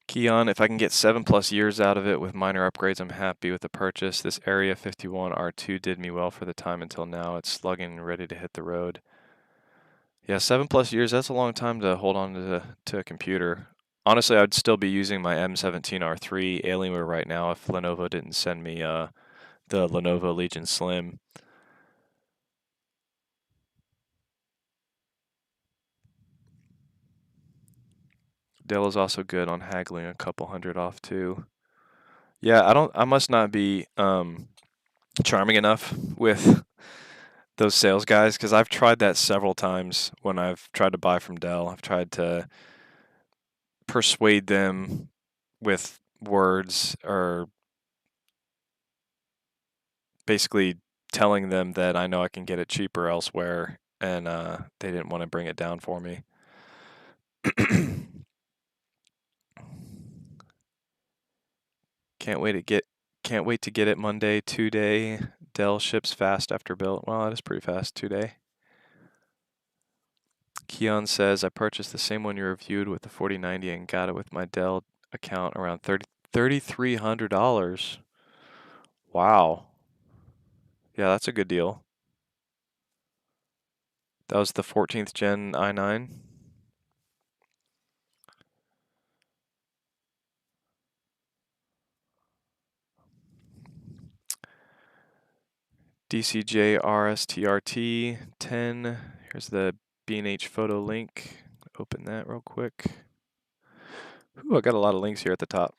Keon, if I can get 7+ years out of it with minor upgrades, I'm happy with the purchase. This Area 51 R2 did me well for the time until now. It's slugging and ready to hit the road. Yeah, 7+ years, that's a long time to hold on to a computer. Honestly, I'd still be using my M17 R3 Alienware right now if Lenovo didn't send me the Lenovo Legion Slim. Dell is also good on haggling a couple hundred off too. Yeah, I must not be charming enough with those sales guys, because I've tried that several times when I've tried to buy from Dell. I've tried to persuade them with words, or basically telling them that I know I can get it cheaper elsewhere, and they didn't want to bring it down for me. Can't wait to get it Monday, 2-day. Dell ships fast after built. Well, that is pretty fast, 2-day. Keon says, I purchased the same one you reviewed with the 4090 and got it with my Dell account around $3,300. Wow. Yeah, that's a good deal. That was the 14th gen i9. DCJ RSTRT 10. Here's the B&H photo link. Open that real quick. Ooh, I got a lot of links here at the top.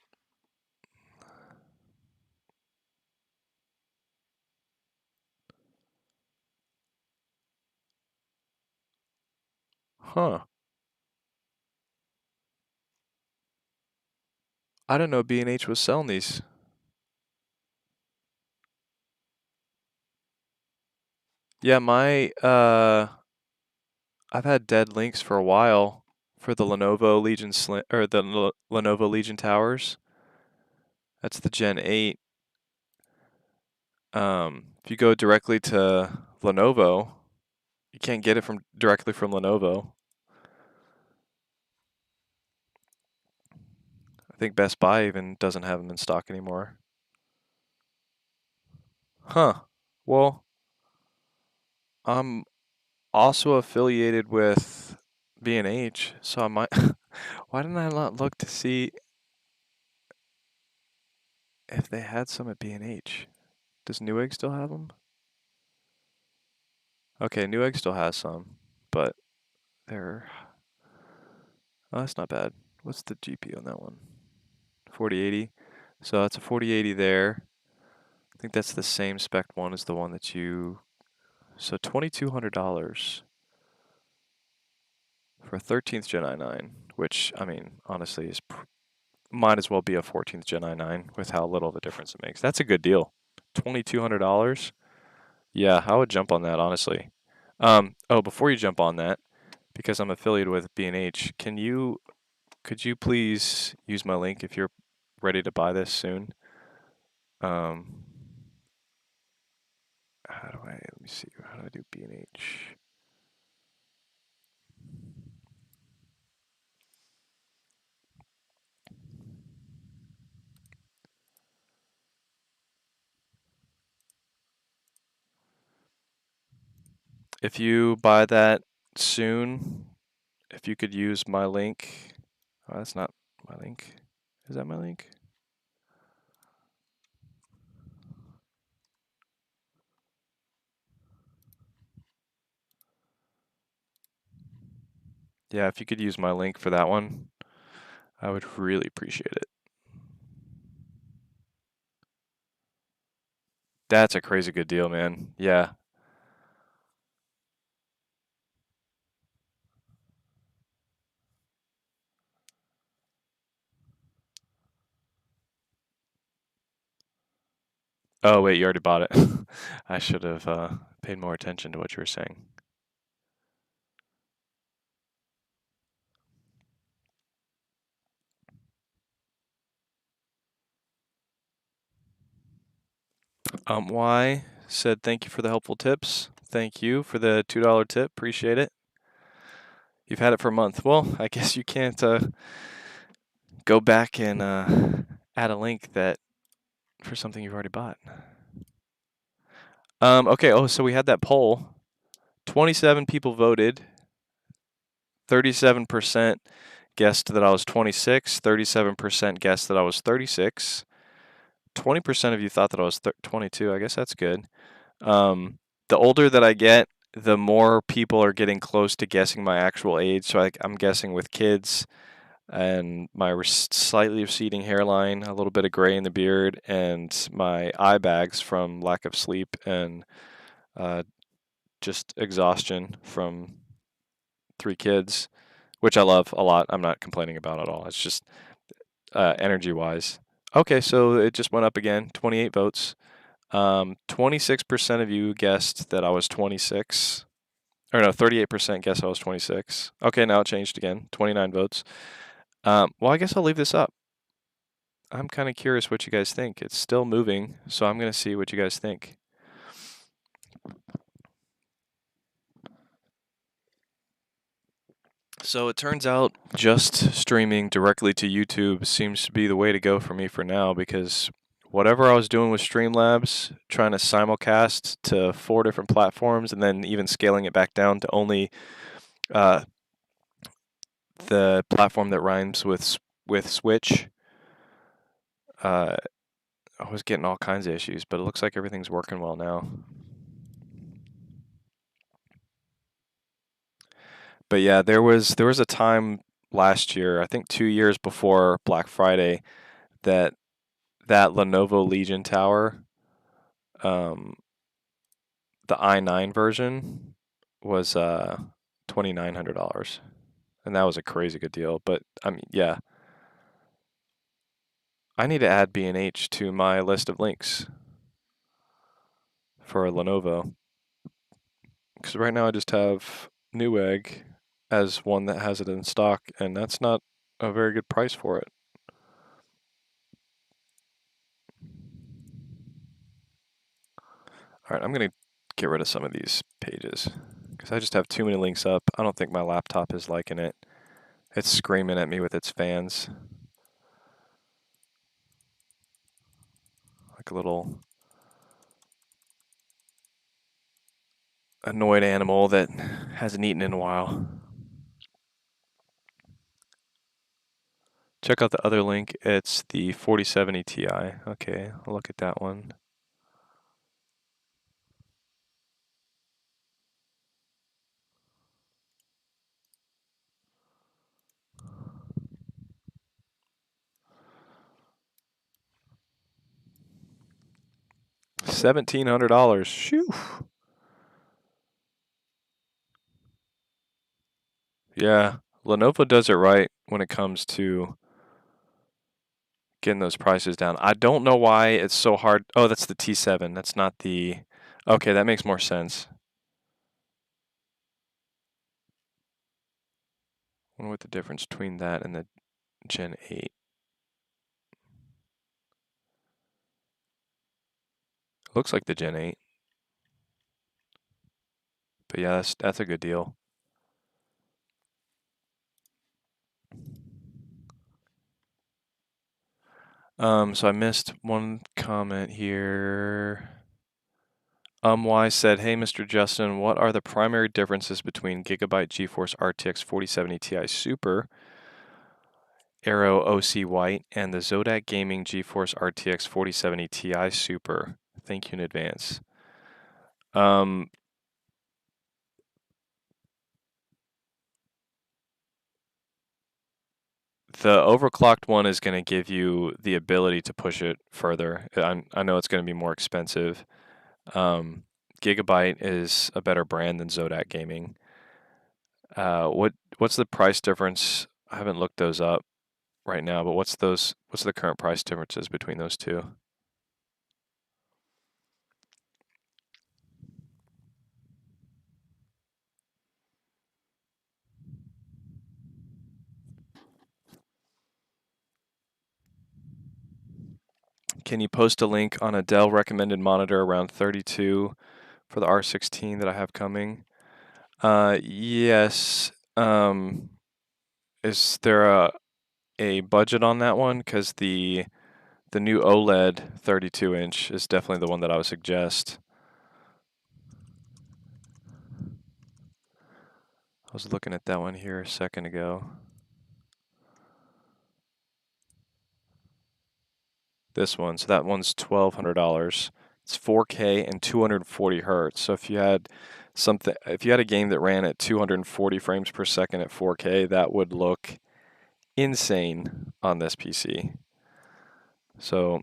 Huh. I didn't know B&H was selling these. Yeah, I've had dead links for a while for the Lenovo Legion Slim, or the Lenovo Legion Towers. That's the Gen 8. If you go directly to Lenovo, you can't get it directly from Lenovo. I think Best Buy even doesn't have them in stock anymore. Huh. Well, I'm also affiliated with B&H, so I might. Why didn't I not look to see if they had some at B&H? Does Newegg still have them? Okay, Newegg still has some, but they're. Oh, that's not bad. What's the GPU on that one? 4080. So that's a 4080 there. I think that's the same spec one as the one that you. So $2,200. for a 13th Gen i9, which, I mean, honestly, is might as well be a 14th Gen i9 with how little of a difference it makes. That's a good deal. $2,200. Yeah, I would jump on that, honestly. Oh, before you jump on that, because I'm affiliated with B&H, could you please use my link if you're ready to buy this soon? Um, let me see, how do I do B&H? If you buy that soon, if you could use my link. Oh, that's not my link. Is that my link? Yeah, if you could use my link for that one, I would really appreciate it. That's a crazy good deal, man. Yeah. Oh, wait, you already bought it. I should have paid more attention to what you were saying. Y said thank you for the helpful tips. Thank you for the $2 tip. Appreciate it. You've had it for a month. Well, I guess you can't go back and add a link that for something you've already bought. Okay. Oh, so we had that poll. 27 people voted. 37% guessed that I was 26. 37% guessed that I was 36. 20% of you thought that I was 22. I guess that's good. The older that I get, the more people are getting close to guessing my actual age. So I'm guessing with kids and my slightly receding hairline, a little bit of gray in the beard, and my eye bags from lack of sleep and just exhaustion from 3 kids, which I love a lot. I'm not complaining about at all. It's just energy-wise. Okay, so it just went up again, 28 votes. 26% of you guessed that I was 26. Or no, 38% guessed I was 26. Okay, now it changed again, 29 votes. Well, I guess I'll leave this up. I'm kind of curious what you guys think. It's still moving, so I'm going to see what you guys think. So it turns out just streaming directly to YouTube seems to be the way to go for me for now, because whatever I was doing with Streamlabs, trying to simulcast to 4 different platforms and then even scaling it back down to only uh, the platform that rhymes with Switch, I was getting all kinds of issues, but it looks like everything's working well now. But yeah, there was a time last year, I think 2 years before Black Friday, that Lenovo Legion tower, um, the i9 version, was $2,900, and that was a crazy good deal. But I mean, yeah, I need to add B&H to my list of links for Lenovo, because right now I just have Newegg as one that has it in stock, and that's not a very good price for it. All right, I'm going to get rid of some of these pages because I just have too many links up. I don't think my laptop is liking it. It's screaming at me with its fans. Like a little annoyed animal that hasn't eaten in a while. Check out the other link. It's the 4070 Ti. Okay, I'll look at that one. $1,700. Shoo. Yeah, Lenovo does it right when it comes to getting those prices down. I don't know why it's so hard. Oh, that's the T7. That's not the. Okay, that makes more sense. I wonder what the difference between that and the Gen 8. Looks like the Gen 8. But yeah, that's a good deal. So I missed one comment here. Y said, "Hey, Mr. Justin, what are the primary differences between Gigabyte GeForce RTX 4070 Ti Super, Aero OC White, and the Zotac Gaming GeForce RTX 4070 Ti Super? Thank you in advance." Um, the overclocked one is going to give you the ability to push it further. I know it's going to be more expensive. Gigabyte is a better brand than Zotac Gaming. What's the price difference? I haven't looked those up right now, but what's the current price differences between those two? Can you post a link on a Dell recommended monitor around 32 for the R16 that I have coming? Yes. Is there a budget on that one? Because the new OLED 32-inch is definitely the one that I would suggest. I was looking at that one here a second ago. This one, so that one's $1,200. It's 4K and 240 hertz. So if you had a game that ran at 240 frames per second at 4K, that would look insane on this PC. So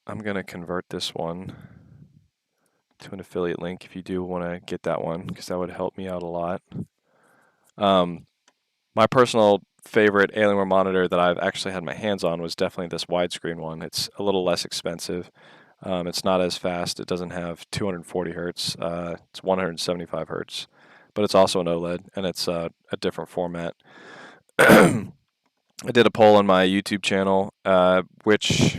I'm gonna convert this one to an affiliate link if you do want to get that one, because that would help me out a lot. My personal favorite Alienware monitor that I've actually had my hands on was definitely this widescreen one. It's a little less expensive. It's not as fast. It doesn't have 240 hertz. It's 175 hertz, but it's also an OLED, and it's a different format. I did a poll on my YouTube channel, which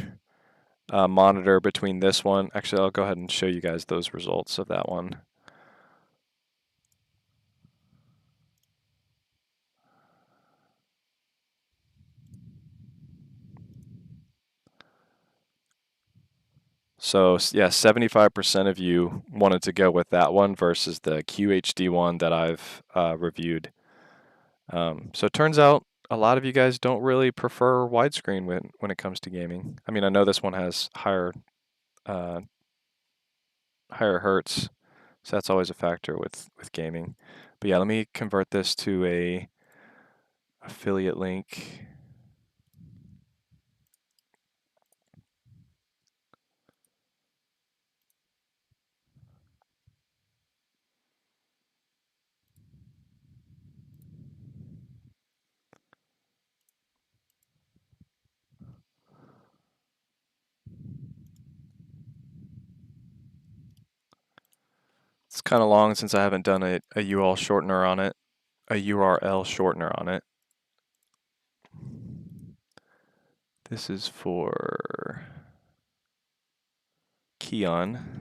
monitor between this one. Actually, I'll go ahead and show you guys those results of that one. So yeah, 75% of you wanted to go with that one versus the QHD one that I've reviewed. So it turns out a lot of you guys don't really prefer widescreen when it comes to gaming. I mean, I know this one has uh, higher hertz, so that's always a factor with gaming. But yeah, let me convert this to a affiliate link. It's kind of long since I haven't done a URL shortener on it. A URL shortener on it. This is for Keon.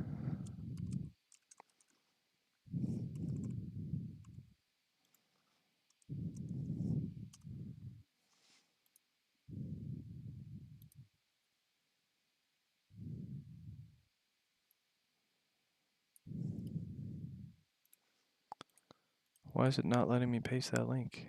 Why is it not letting me paste that link?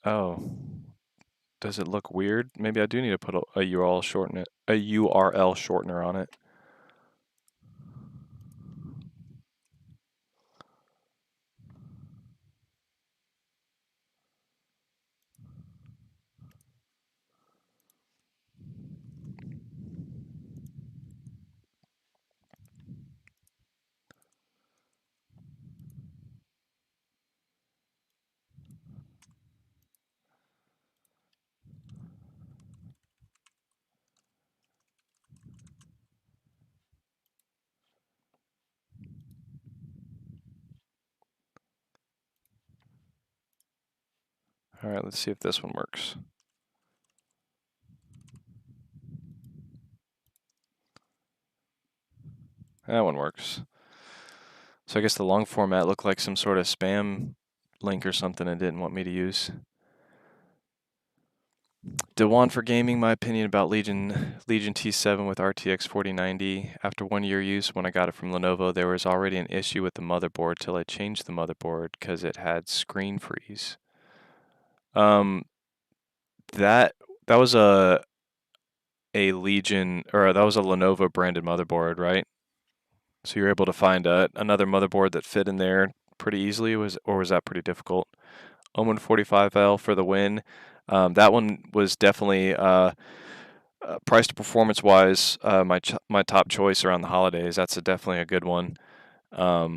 Oh, does it look weird? Maybe I do need to put a URL shortener on it. All right, let's see if this one works. That one works. So I guess the long format looked like some sort of spam link or something it didn't want me to use. Dewan for gaming, my opinion about Legion T7 with RTX 4090. After 1 year use, when I got it from Lenovo, there was already an issue with the motherboard till I changed the motherboard because it had screen freeze. That was a Legion, or that was a Lenovo branded motherboard, right? So you're able to find another motherboard that fit in there pretty easily, or was that pretty difficult? Omen 45L for the win. That one was definitely price to performance wise, my top choice around the holidays. That's definitely a good one. I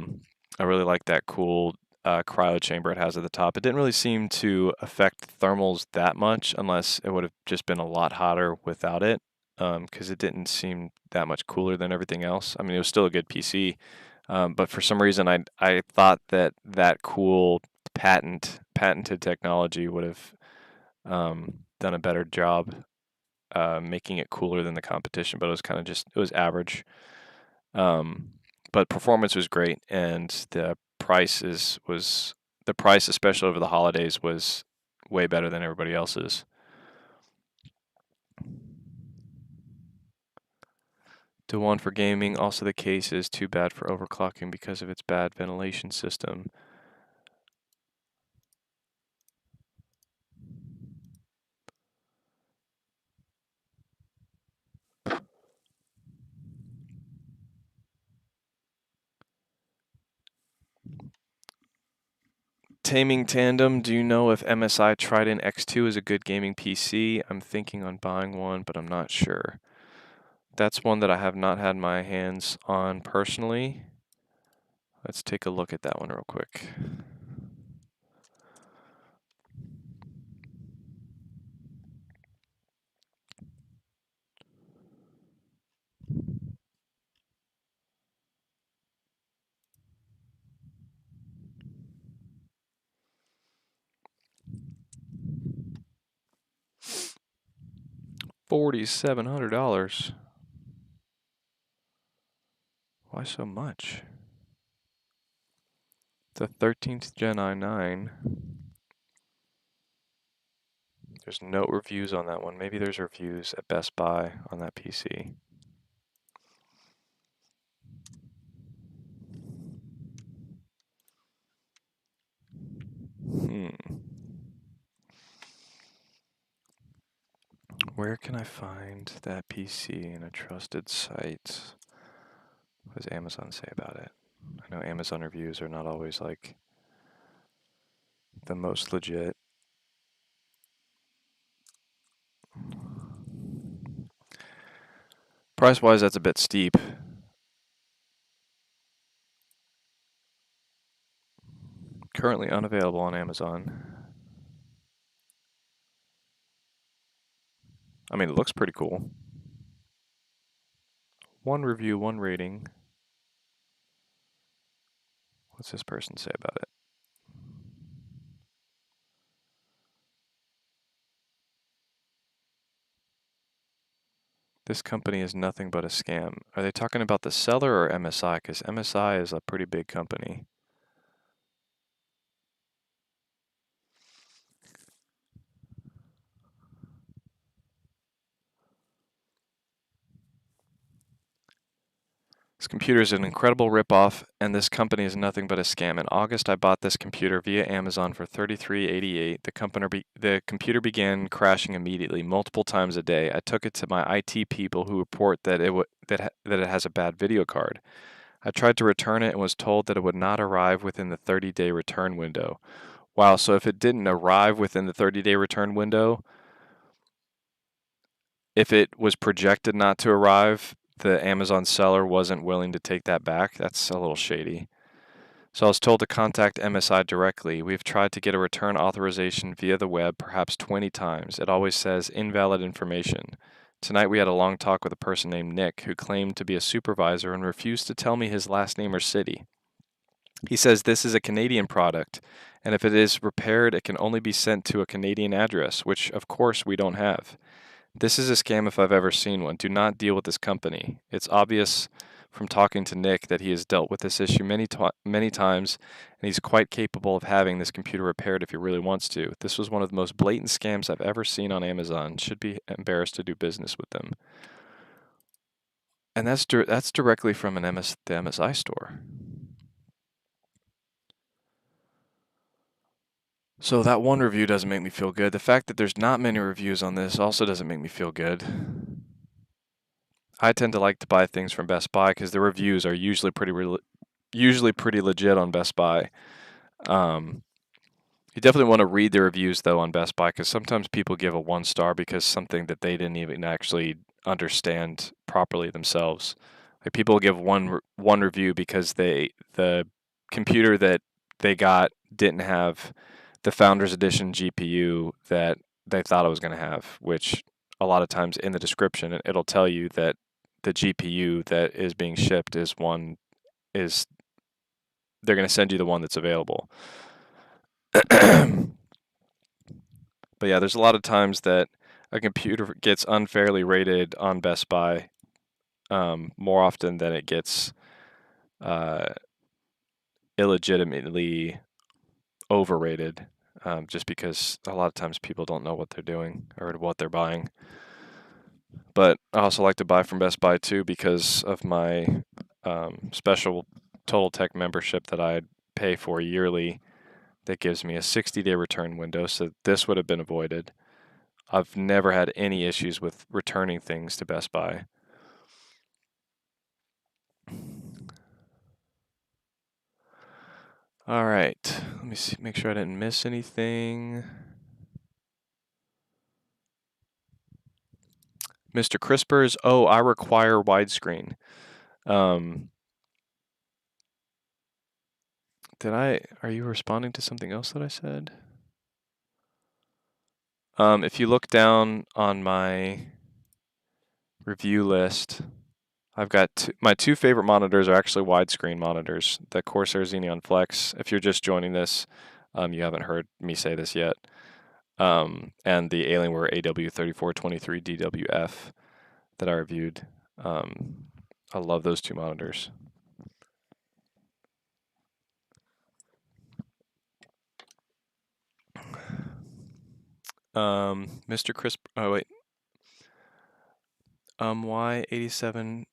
really like that cool cryo chamber it has at the top. It didn't really seem to affect thermals that much, unless it would have just been a lot hotter without it, because it didn't seem that much cooler than everything else. I mean, it was still a good PC, but for some reason, I thought that cool patented technology would have done a better job making it cooler than the competition, but it was kind of it was average. But performance was great, and the price, especially over the holidays, was way better than everybody else's. To one for gaming, also the case is too bad for overclocking because of its bad ventilation system. Taming Tandem, do you know if MSI Trident X2 is a good gaming PC? I'm thinking on buying one, but I'm not sure. That's one that I have not had my hands on personally. Let's take a look at that one real quick. $4,700. Why so much? The 13th Gen i9. There's no reviews on that one. Maybe there's reviews at Best Buy on that PC. Where can I find that PC in a trusted site? What does Amazon say about it? I know Amazon reviews are not always like the most legit. Price-wise, that's a bit steep. Currently unavailable on Amazon. I mean, it looks pretty cool. 1 review, 1 rating. What's this person say about it? This company is nothing but a scam. Are they talking about the seller or MSI? Because MSI is a pretty big company. This computer is an incredible ripoff, and this company is nothing but a scam. In August, I bought this computer via Amazon for $33.88. The computer began crashing immediately, multiple times a day. I took it to my IT people, who report that that it has a bad video card. I tried to return it and was told that it would not arrive within the 30-day return window. Wow, so if it didn't arrive within the 30-day return window, if it was projected not to arrive, the Amazon seller wasn't willing to take that back. That's a little shady. So I was told to contact MSI directly. We've tried to get a return authorization via the web perhaps 20 times. It always says invalid information. Tonight we had a long talk with a person named Nick, who claimed to be a supervisor and refused to tell me his last name or city. He says this is a Canadian product, and if it is repaired, it can only be sent to a Canadian address, which of course we don't have. This is a scam if I've ever seen one. Do not deal with this company. It's obvious from talking to Nick that he has dealt with this issue many times, and he's quite capable of having this computer repaired if he really wants to. This was one of the most blatant scams I've ever seen on Amazon. Should be embarrassed to do business with them. And that's directly from the MSI store. So that one review doesn't make me feel good. The fact that there's not many reviews on this also doesn't make me feel good. I tend to like to buy things from Best Buy because the reviews are usually pretty legit on Best Buy. You definitely want to read the reviews though on Best Buy because sometimes people give a 1 star because something that they didn't even actually understand properly themselves. Like people give one review because the computer that they got didn't have the Founders Edition GPU that they thought it was going to have, which a lot of times in the description it'll tell you that the GPU that is being shipped is they're going to send you the one that's available. But yeah, there's a lot of times that a computer gets unfairly rated on Best Buy more often than it gets illegitimately overrated, just because a lot of times people don't know what they're doing or what they're buying. But I also like to buy from Best Buy too because of my special Total Tech membership that I pay for yearly that gives me a 60-day return window, so this would have been avoided. I've never had any issues with returning things to Best Buy. All right, let me see, make sure I didn't miss anything. Mr. Crispers, oh, I require widescreen. Are you responding to something else that I said? If you look down on my review list, I've got my 2 favorite monitors are actually widescreen monitors. The Corsair Xeneon Flex. If you're just joining this, you haven't heard me say this yet. And the Alienware AW3423 DWF that I reviewed. I love those 2 monitors. Mr. Crisp. Oh wait. Why 87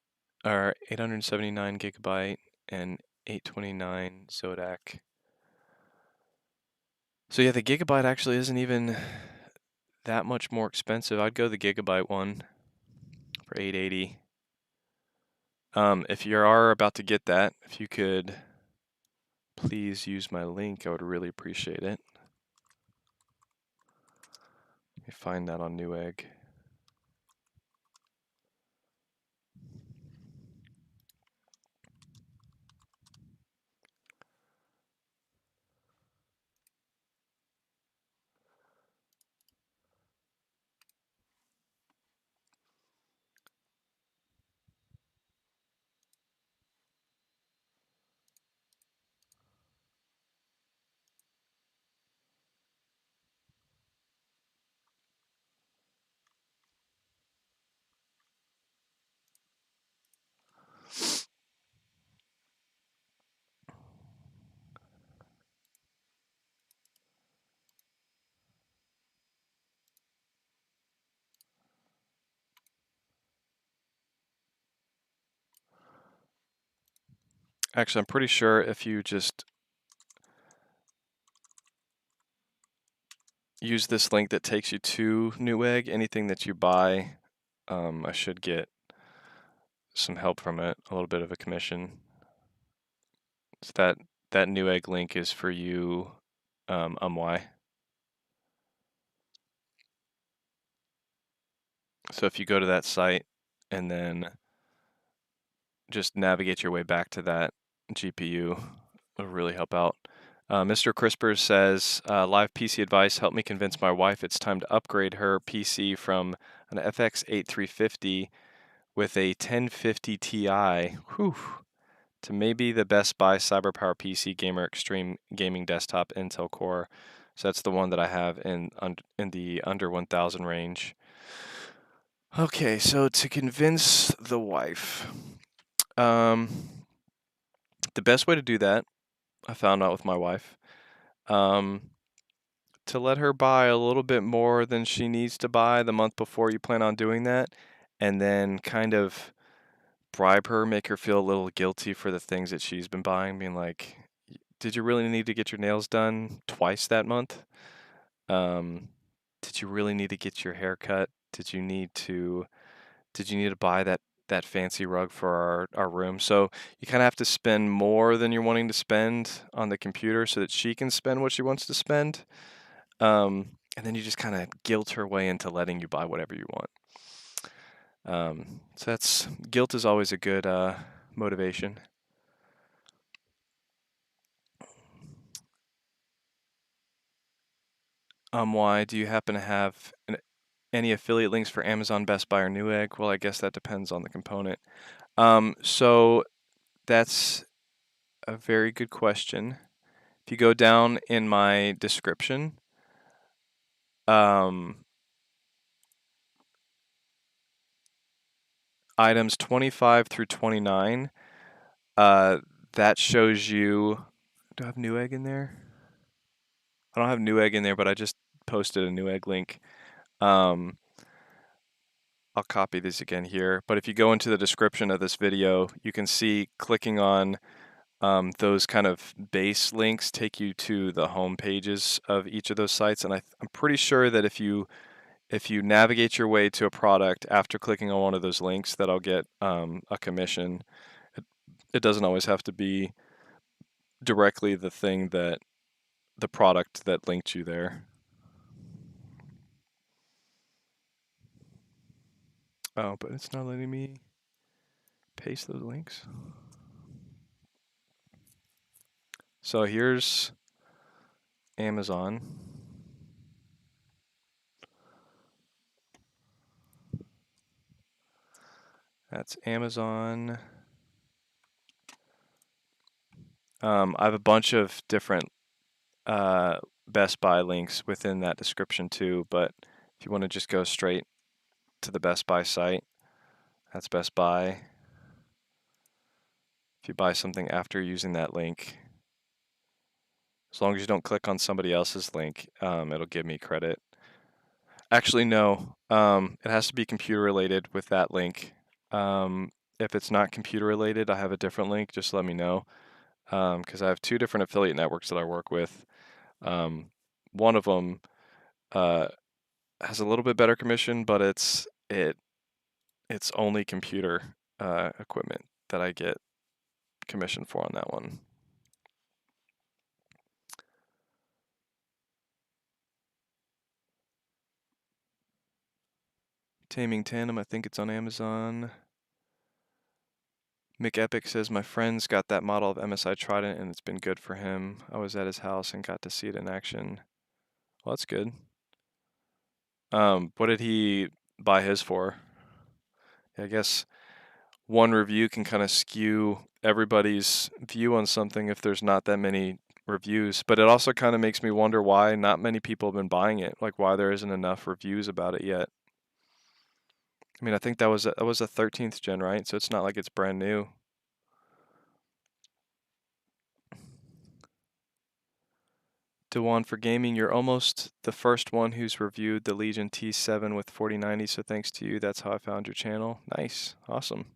or 879 gigabyte and 829 Zotac? So yeah, the gigabyte actually isn't even that much more expensive. I'd go the gigabyte one for 880. If you are about to get that, if you could please use my link, I would really appreciate it. Let me find that on Newegg. Actually, I'm pretty sure if you just use this link that takes you to Newegg, anything that you buy, I should get some help from it, a little bit of a commission. So that Newegg link is for you, why. So if you go to that site and then just navigate your way back to that GPU, it'll really help out. Mr. Crispers says, live PC advice, help me convince my wife it's time to upgrade her PC from an FX 8350 with a 1050 Ti, to maybe the Best Buy CyberPower PC Gamer Extreme Gaming Desktop Intel Core. So that's the one that I have in the under 1,000 range. Okay, so to convince the wife, the best way to do that, I found out with my wife, to let her buy a little bit more than she needs to buy the month before you plan on doing that, and then kind of bribe her, make her feel a little guilty for the things that she's been buying, being like, did you really need to get your nails done twice that month? Did you really need to get your hair cut? Did you need to buy that fancy rug for our room? So you kind of have to spend more than you're wanting to spend on the computer so that she can spend what she wants to spend. And then you just kind of guilt her way into letting you buy whatever you want. So guilt is always a good motivation. Why do you happen to have any affiliate links for Amazon, Best Buy, or Newegg? Well, I guess that depends on the component. So that's a very good question. If you go down in my description, items 25 through 29, that shows you. Do I have Newegg in there? I don't have Newegg in there, but I just posted a Newegg link. I'll copy this again here. But if you go into the description of this video, you can see clicking on those kind of base links take you to the home pages of each of those sites. And I'm pretty sure that if you navigate your way to a product after clicking on one of those links, that I'll get a commission. It doesn't always have to be directly the product that linked you there. Oh, but it's not letting me paste those links. So here's Amazon. That's Amazon. I have a bunch of different Best Buy links within that description too, but if you want to just go straight to the Best Buy site, that's Best Buy. If you buy something after using that link, as long as you don't click on somebody else's link, it'll give me credit. Actually, no. It has to be computer related with that link. If it's not computer related, I have a different link. Just let me know, because I have two different affiliate networks that I work with. One of them has a little bit better commission, but it's only computer equipment that I get commission for on that one. Taming Tandem, I think it's on Amazon. Mick Epic says, my friend's got that model of MSI Trident and it's been good for him. I was at his house and got to see it in action. Well, that's good. What did he buy his for? I guess one review can kind of skew everybody's view on something if there's not that many reviews, but it also kind of makes me wonder why not many people have been buying it, like why there isn't enough reviews about it yet. I mean, I think that was a 13th gen, right? So it's not like it's brand new. Dewan, for gaming, you're almost the first one who's reviewed the Legion T7 with 4090, so thanks to you, that's how I found your channel. Nice, awesome.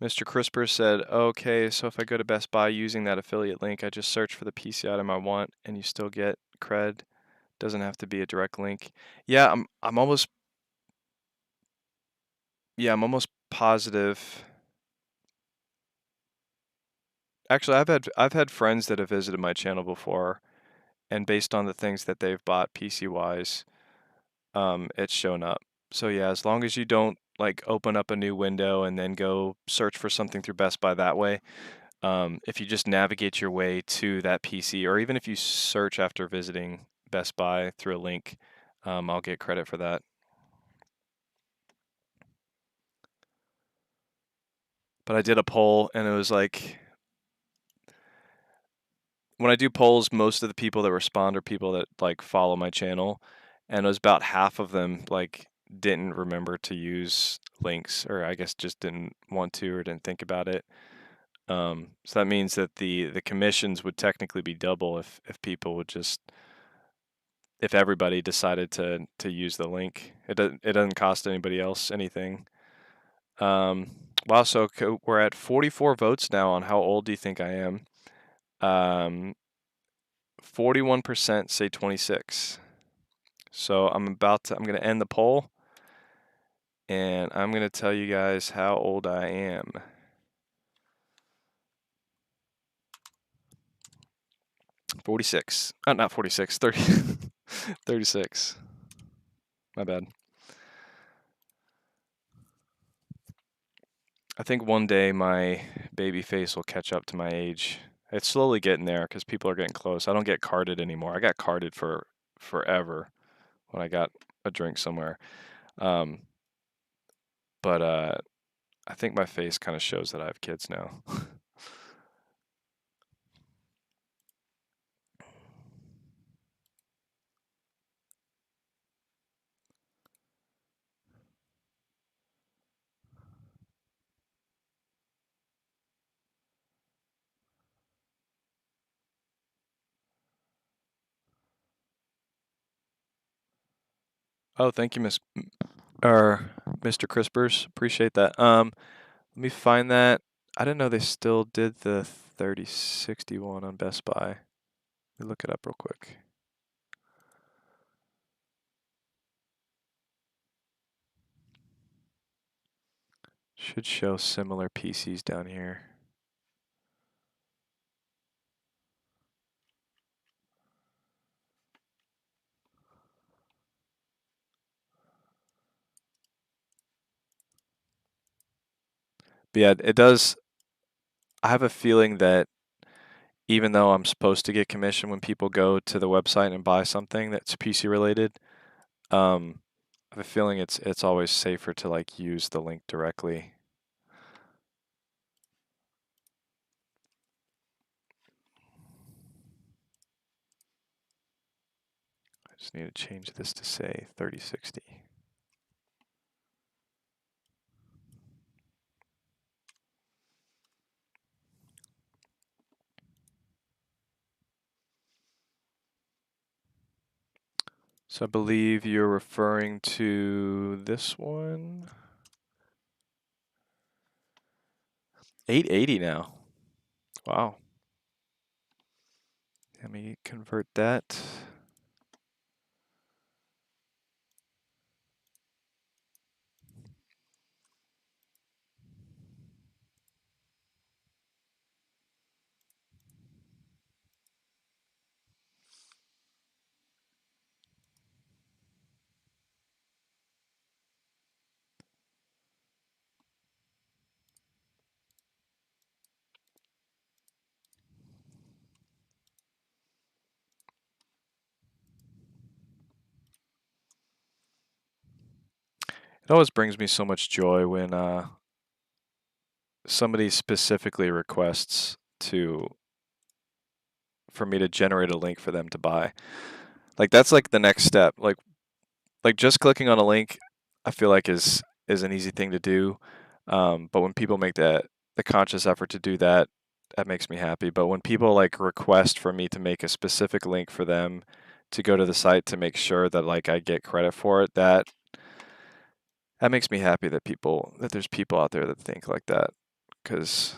Mr. Crisper said, okay, so if I go to Best Buy using that affiliate link, I just search for the PC item I want and you still get cred. Doesn't have to be a direct link. Yeah, I'm almost positive. Actually, I've had friends that have visited my channel before, and based on the things that they've bought PC wise, it's shown up. So yeah, as long as you don't like open up a new window and then go search for something through Best Buy that way, if you just navigate your way to that PC, or even if you search after visiting Best Buy through a link, I'll get credit for that. But I did a poll, and it was like, when I do polls, most of the people that respond are people that like follow my channel, and it was about half of them like didn't remember to use links, or I guess just didn't want to or didn't think about it. So that means that the commissions would technically be double if people would just, if everybody decided to use the link. It doesn't cost anybody else anything. Wow, so we're at 44 votes now on how old do you think I am. 41% say 26. So I'm going to end the poll, and I'm going to tell you guys how old I am. 46. Oh, not 46, 30. 36. My bad. I think one day my baby face will catch up to my age. It's slowly getting there because people are getting close. I don't get carded anymore. I got carded for forever when I got a drink somewhere. Um, but I think my face kind of shows that I have kids now. Oh, thank you, Mr. Crispers. Appreciate that. Let me find that. I didn't know they still did the 3061 on Best Buy. Let me look it up real quick. Should show similar PCs down here. But yeah, it does. I have a feeling that even though I'm supposed to get commission when people go to the website and buy something that's PC related, um, I have a feeling it's always safer to like use the link directly. I just need to change this to say 3060. So I believe you're referring to this one. 880 now. Wow. Let me convert that. It always brings me so much joy when somebody specifically requests for me to generate a link for them to buy. Like that's like the next step. Like just clicking on a link, I feel like is an easy thing to do. But when people make the conscious effort to do that, that makes me happy. But when people like request for me to make a specific link for them to go to the site to make sure that like I get credit for it, that makes me happy that there's people out there that think like that, because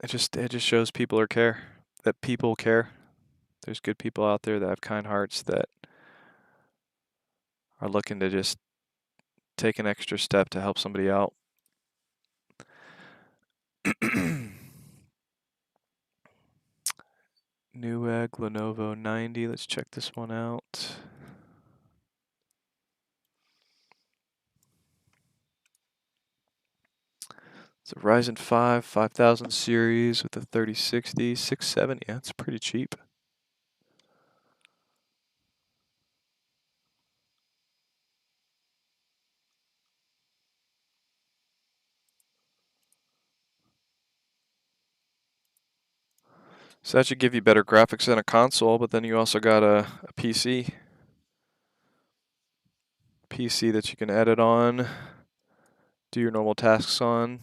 it just shows that people care. There's good people out there that have kind hearts that are looking to just take an extra step to help somebody out. Newegg Lenovo 90. Let's check this one out. It's a Ryzen 5 5000 series with a 3060, 670. That's pretty cheap. So that should give you better graphics than a console, but then you also got a PC. PC that you can edit on, do your normal tasks on.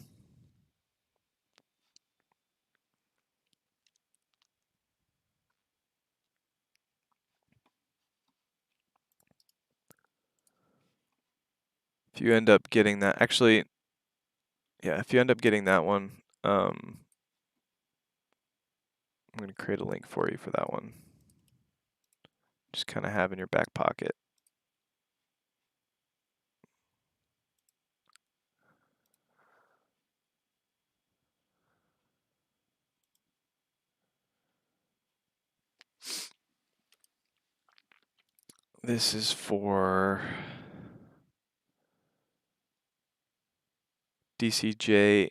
If you end up getting that, actually, yeah, if you end up getting that one, I'm going to create a link for you for that one. Just kind of have in your back pocket. This is for DCJR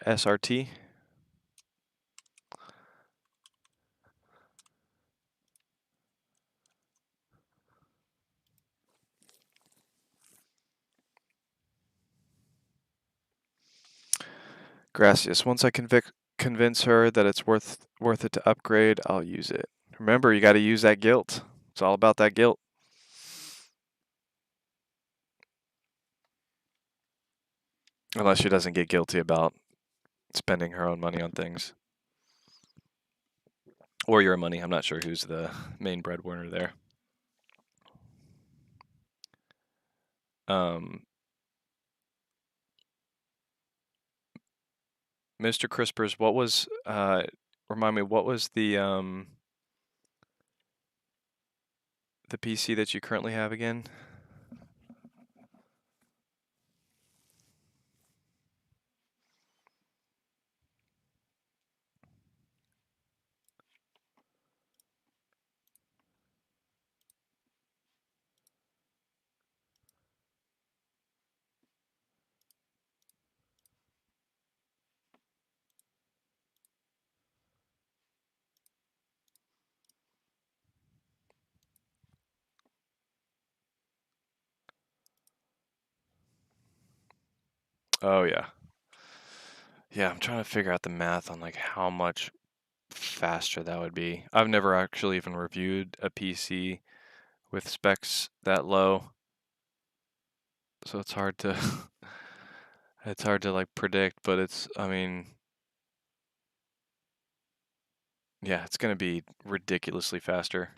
SRT. Gracias. Once I convince her that it's worth it to upgrade, I'll use it. Remember, you got to use that guilt. It's all about that guilt. Unless she doesn't get guilty about spending her own money on things. Or your money. I'm not sure who's the main breadwinner there. Mr. Crispers, what was, remind me, what was the PC that you currently have again? Oh, yeah. Yeah, I'm trying to figure out the math on like how much faster that would be. I've never actually even reviewed a PC with specs that low, so it's hard to it's hard to like predict, but I mean, yeah, it's gonna be ridiculously faster.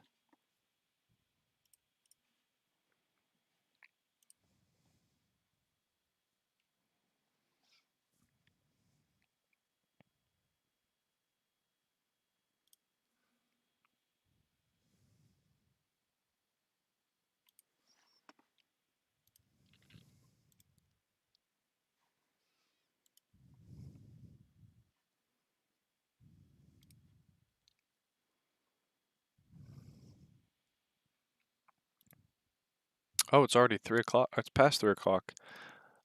Oh, it's already 3 o'clock. It's past 3 o'clock.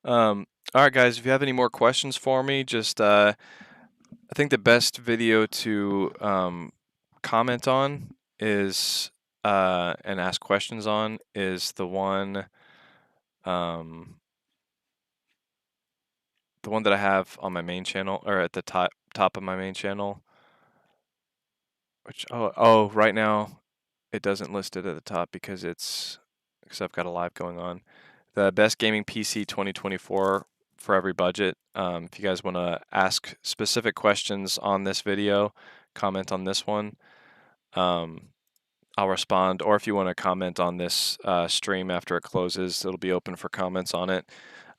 All right, guys, if you have any more questions for me, just I think the best video to comment on is and ask questions on is the one that I have on my main channel, or at the top of my main channel. Which right now it doesn't list it at the top because I've got a live going on. The best gaming PC 2024 for every budget. If you guys want to ask specific questions on this video, comment on this one. I'll respond, or if you want to comment on this stream after it closes, it'll be open for comments on it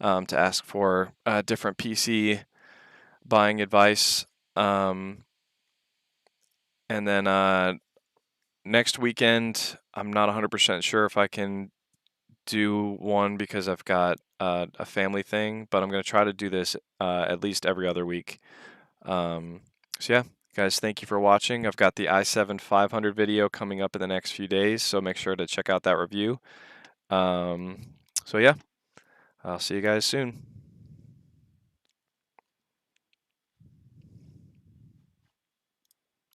to ask for different PC buying advice. And then next weekend, I'm not 100% sure if I can do one because I've got a family thing, but I'm going to try to do this at least every other week. So yeah, guys, thank you for watching. I've got the i7 500 video coming up in the next few days, so make sure to check out that review. So yeah, I'll see you guys soon.